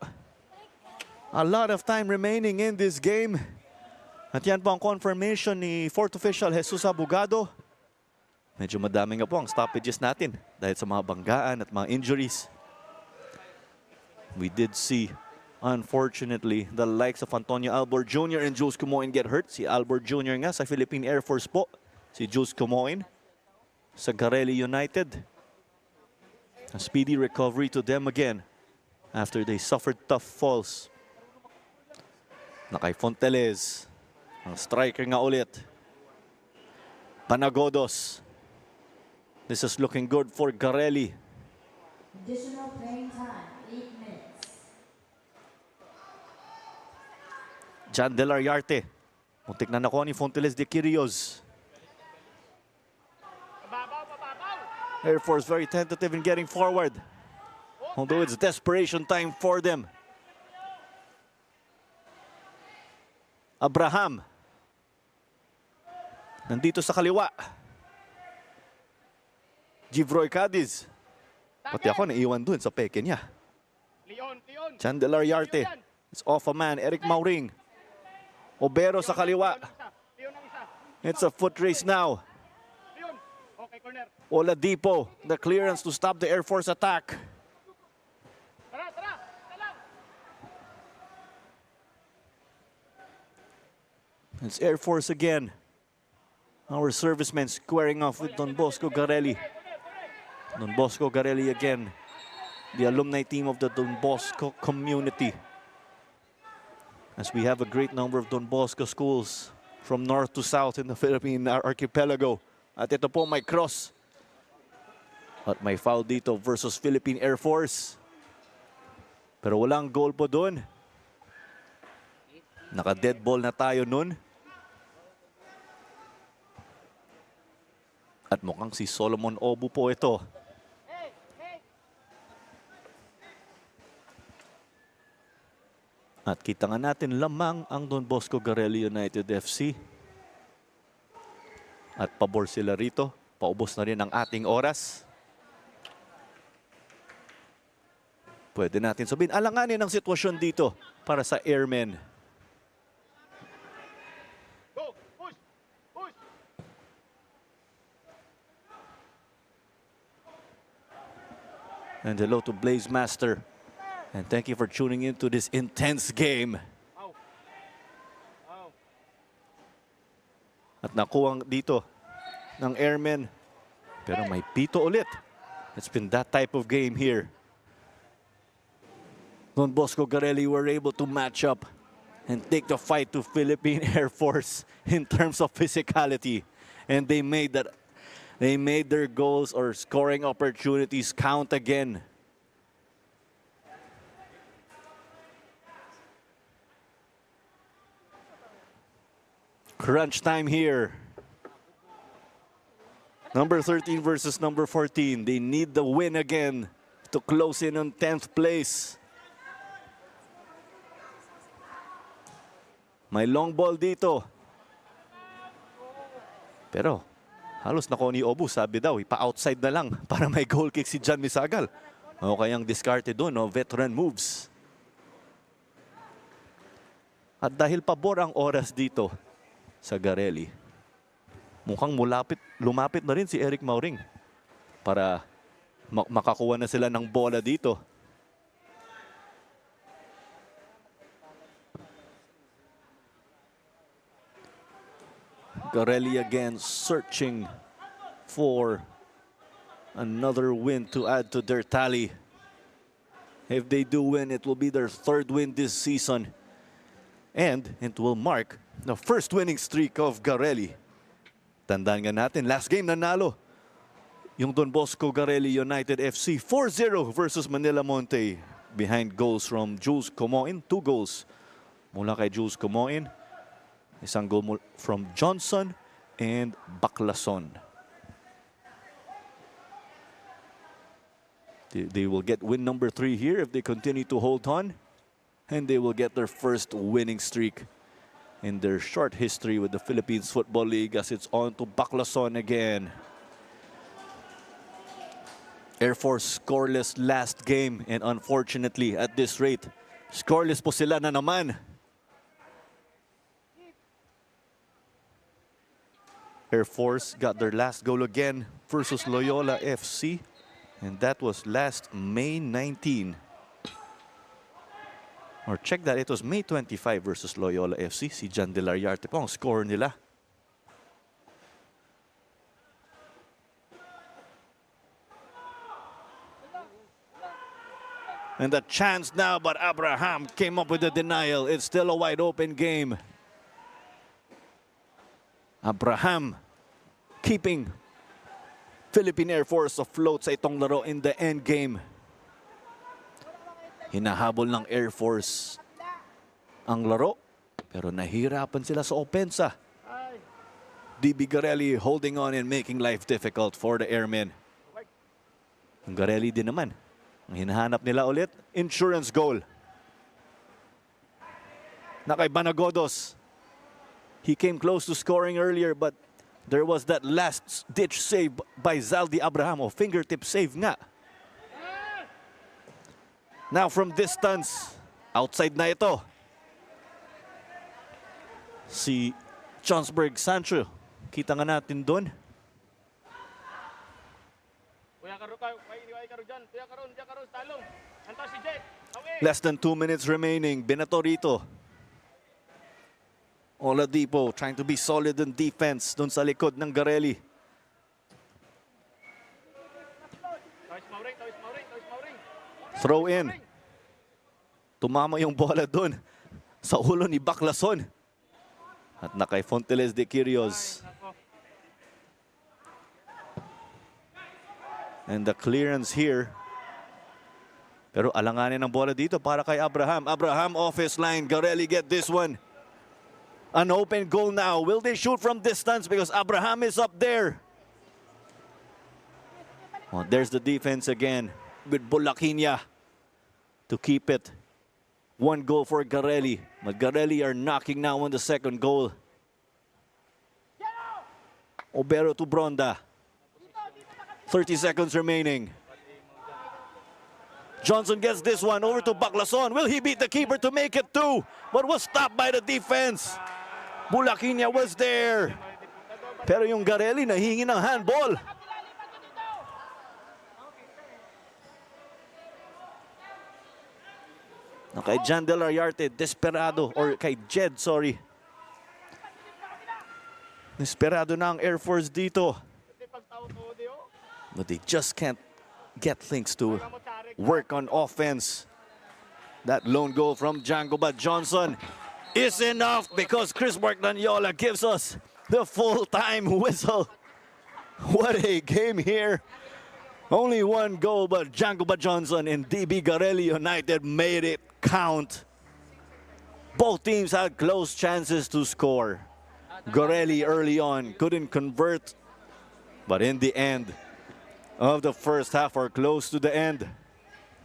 A lot of time remaining in this game. At yan po ang confirmation ni fourth official Jesus Abogado. Medyo madami nga po ang stoppages natin dahil sa mga banggaan at mga injuries. We did see, unfortunately, the likes of Antonio Albor Jr. and Jules Cumoin get hurt. Si Albor Jr. nga sa Philippine Air Force po. Si Jules Cumoin sa Garelli United. A speedy recovery to them again after they suffered tough falls. Kay Fonteles, ang striker nga ulit. Panagodos. This is looking good for Garelli. Additional playing time, 8 minutes. Jan Delariarte. Muntik na nakuha ni Fonteles de Quiros. Air Force very tentative in getting forward. Although it's desperation time for them. Abraham. Nandito sa kaliwa. Givroy Cadiz. Pati ako naiwan dun sa peke niya. Jan Delariarte. It's off a man. Eric Mauring. Obero sa kaliwa. It's a foot race now. Oladipo. The clearance to stop the Air Force attack. It's Air Force again. Our servicemen squaring off with Don Bosco Garelli. Don Bosco Garelli again. The alumni team of the Don Bosco community. As we have a great number of Don Bosco schools from north to south in the Philippine archipelago. At ito po may cross. At may foul dito versus Philippine Air Force. Pero walang goal po doon. Naka-dead ball na tayo nun. At mukhang si Solomon Obu po ito. At kita nga natin lamang ang Don Bosco Garelli United FC. At pabor sila rito. Paubos na rin ang ating oras. Pwede natin sabihin, alanganin ang sitwasyon dito para sa Airmen. And hello to Blaze Master. And thank you for tuning in to this intense game. At nakuwang dito ng Airmen. Pero may pito ulit. It's been that type of game here. Don Bosco Garelli were able to match up and take the fight to Philippine Air Force in terms of physicality. And they made their goals or scoring opportunities count again. Crunch time here. Number 13 versus number 14. They need the win again to close in on 10th place. May long ball dito. Pero halos nako ni Obu, sabi daw, ipa-outside na lang para may goal kick si John Misagal. O kayang discarded doon, no? Veteran moves. At dahil pabor ang oras dito sa Garelli, mukhang lumapit na rin si Eric Mauring para makakuha na sila ng bola dito. Garelli again searching for another win to add to their tally. If they do win, it will be their third win this season. And it will mark the first winning streak of Garelli. Tandaan nga natin, last game nanalo yung Don Bosco Garelli United FC 4-0 versus Manila Monte. Behind goals from Jules Comoin, 2 goals mula kay Jules Comoin. Isang goal from Johnson and Baclason. They will get win number 3 here if they continue to hold on. And they will get their first winning streak in their short history with the Philippines Football League, as it's on to Baclason again. Air Force scoreless last game, and unfortunately at this rate, scoreless po sila na naman. Air Force got their last goal again versus Loyola FC, and that was last May 19. Or check that, it was May 25 versus Loyola FC. Si John De Lariarte po ang score nila. And the chance now, but Abraham came up with a denial. It's still a wide open game. Abraham keeping Philippine Air Force afloat sa itong laro in the end game. Hinahabol ng Air Force ang laro, pero nahirapan sila sa opensa. DB Garelli holding on and making life difficult for the Airmen. Ang Garelli din naman, ang hinahanap nila ulit, insurance goal. Na kay Banagodos. He came close to scoring earlier, but there was that last-ditch save by Zaldi Abraham. O fingertip save nga. Now from distance, outside na ito. Si Johnsburg Sancho. Kita nga natin doon. Less than 2 minutes remaining. Binato rito. Oladipo trying to be solid in defense doon sa likod ng Garelli. Throw in. Tumama yung bola doon sa ulo ni Baclason. At na kay Fonteles de Quirios. And the clearance here. Pero alanganin ang bola dito para kay Abraham. Abraham off his line. Garelli get this one. An open goal now. Will they shoot from distance because Abraham is up there? Oh, there's the defense again with Bulaquinia to keep it. 1 goal for Garelli. But Garelli are knocking now on the second goal. Obero to Bronda. 30 seconds remaining. Johnson gets this one over to Baclason. Will he beat the keeper to make it 2? But was stopped by the defense. Bulaquinia was there. Pero yung Garelli nahingi ng handball. Kay Jan De Lariarte, desperado. Or kay Jed, sorry. Desperado na ang Air Force dito. but they just can't get things to work on offense. That lone goal from Django but Johnson is enough because Chris Marcdanyola gives us the full-time whistle. What a game here. Only one goal, but Django but Johnson and DB Garelli United made it count. Both teams had close chances to score. Garelli early on couldn't convert, but in the end of the first half or close to the end,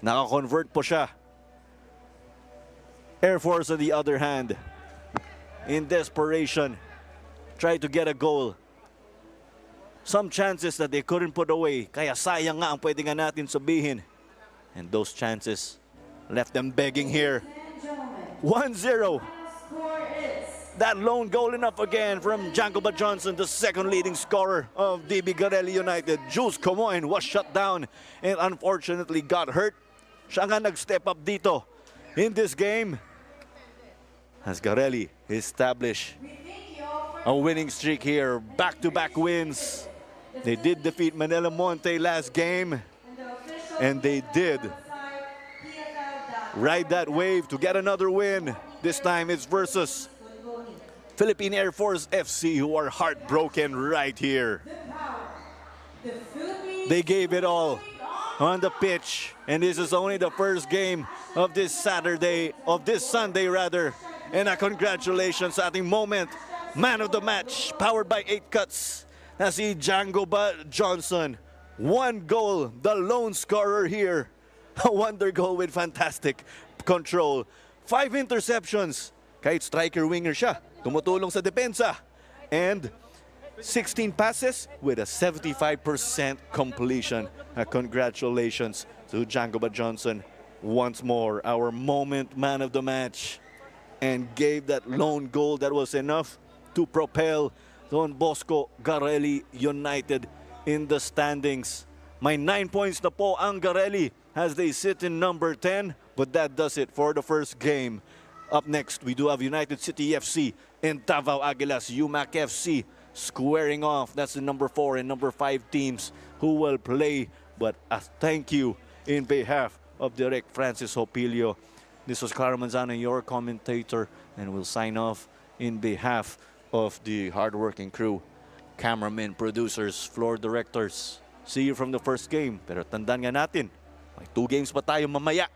naka-convert po siya. Air Force on the other hand, in desperation, tried to get a goal. Some chances that they couldn't put away, kaya sayang nga ang pwede nga natin sabihin. And those chances left them begging here. 1-0. Score is That lone goal enough again from Django but Johnson, the second leading scorer of DB Garelli United. Jules Comoin was shut down and unfortunately got hurt. Siya nga nag-step up dito in this game as Garelli established a winning streak here. Back-to-back wins. They did defeat Manila Monte last game, and they did ride that wave to get another win. This time it's versus Philippine Air Force FC, who are heartbroken right here. They gave it all on the pitch, and this is only the first game of this Sunday rather. And congratulations sa ating moment, man of the match, powered by 8 cuts, na si Django but Johnson. 1 goal, the lone scorer here. A wonder goal with fantastic control. 5 interceptions, kahit striker-winger siya, tumutulong sa depensa. And 16 passes with a 75% completion. Congratulations to Django but Johnson. Once more, our moment man of the match. And gave that lone goal that was enough to propel Don Bosco Garelli United in the standings. May 9 points na po ang Garelli as they sit in number 10. But that does it for the first game. Up next, we do have United City FC and Davao Aguilas UMAC FC squaring off. That's the number 4 and number 5 teams who will play. But a thank you in behalf of Direct Francis Hopilio. This was Clara Manzano, your commentator, and we'll sign off in behalf of the hardworking crew, cameramen, producers, floor directors. See you from the first game. Pero tandaan nga natin, may 2 games pa tayo mamaya.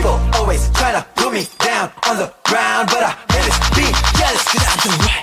People always try to put me down on the ground, but I never be jealous 'cause I'm the right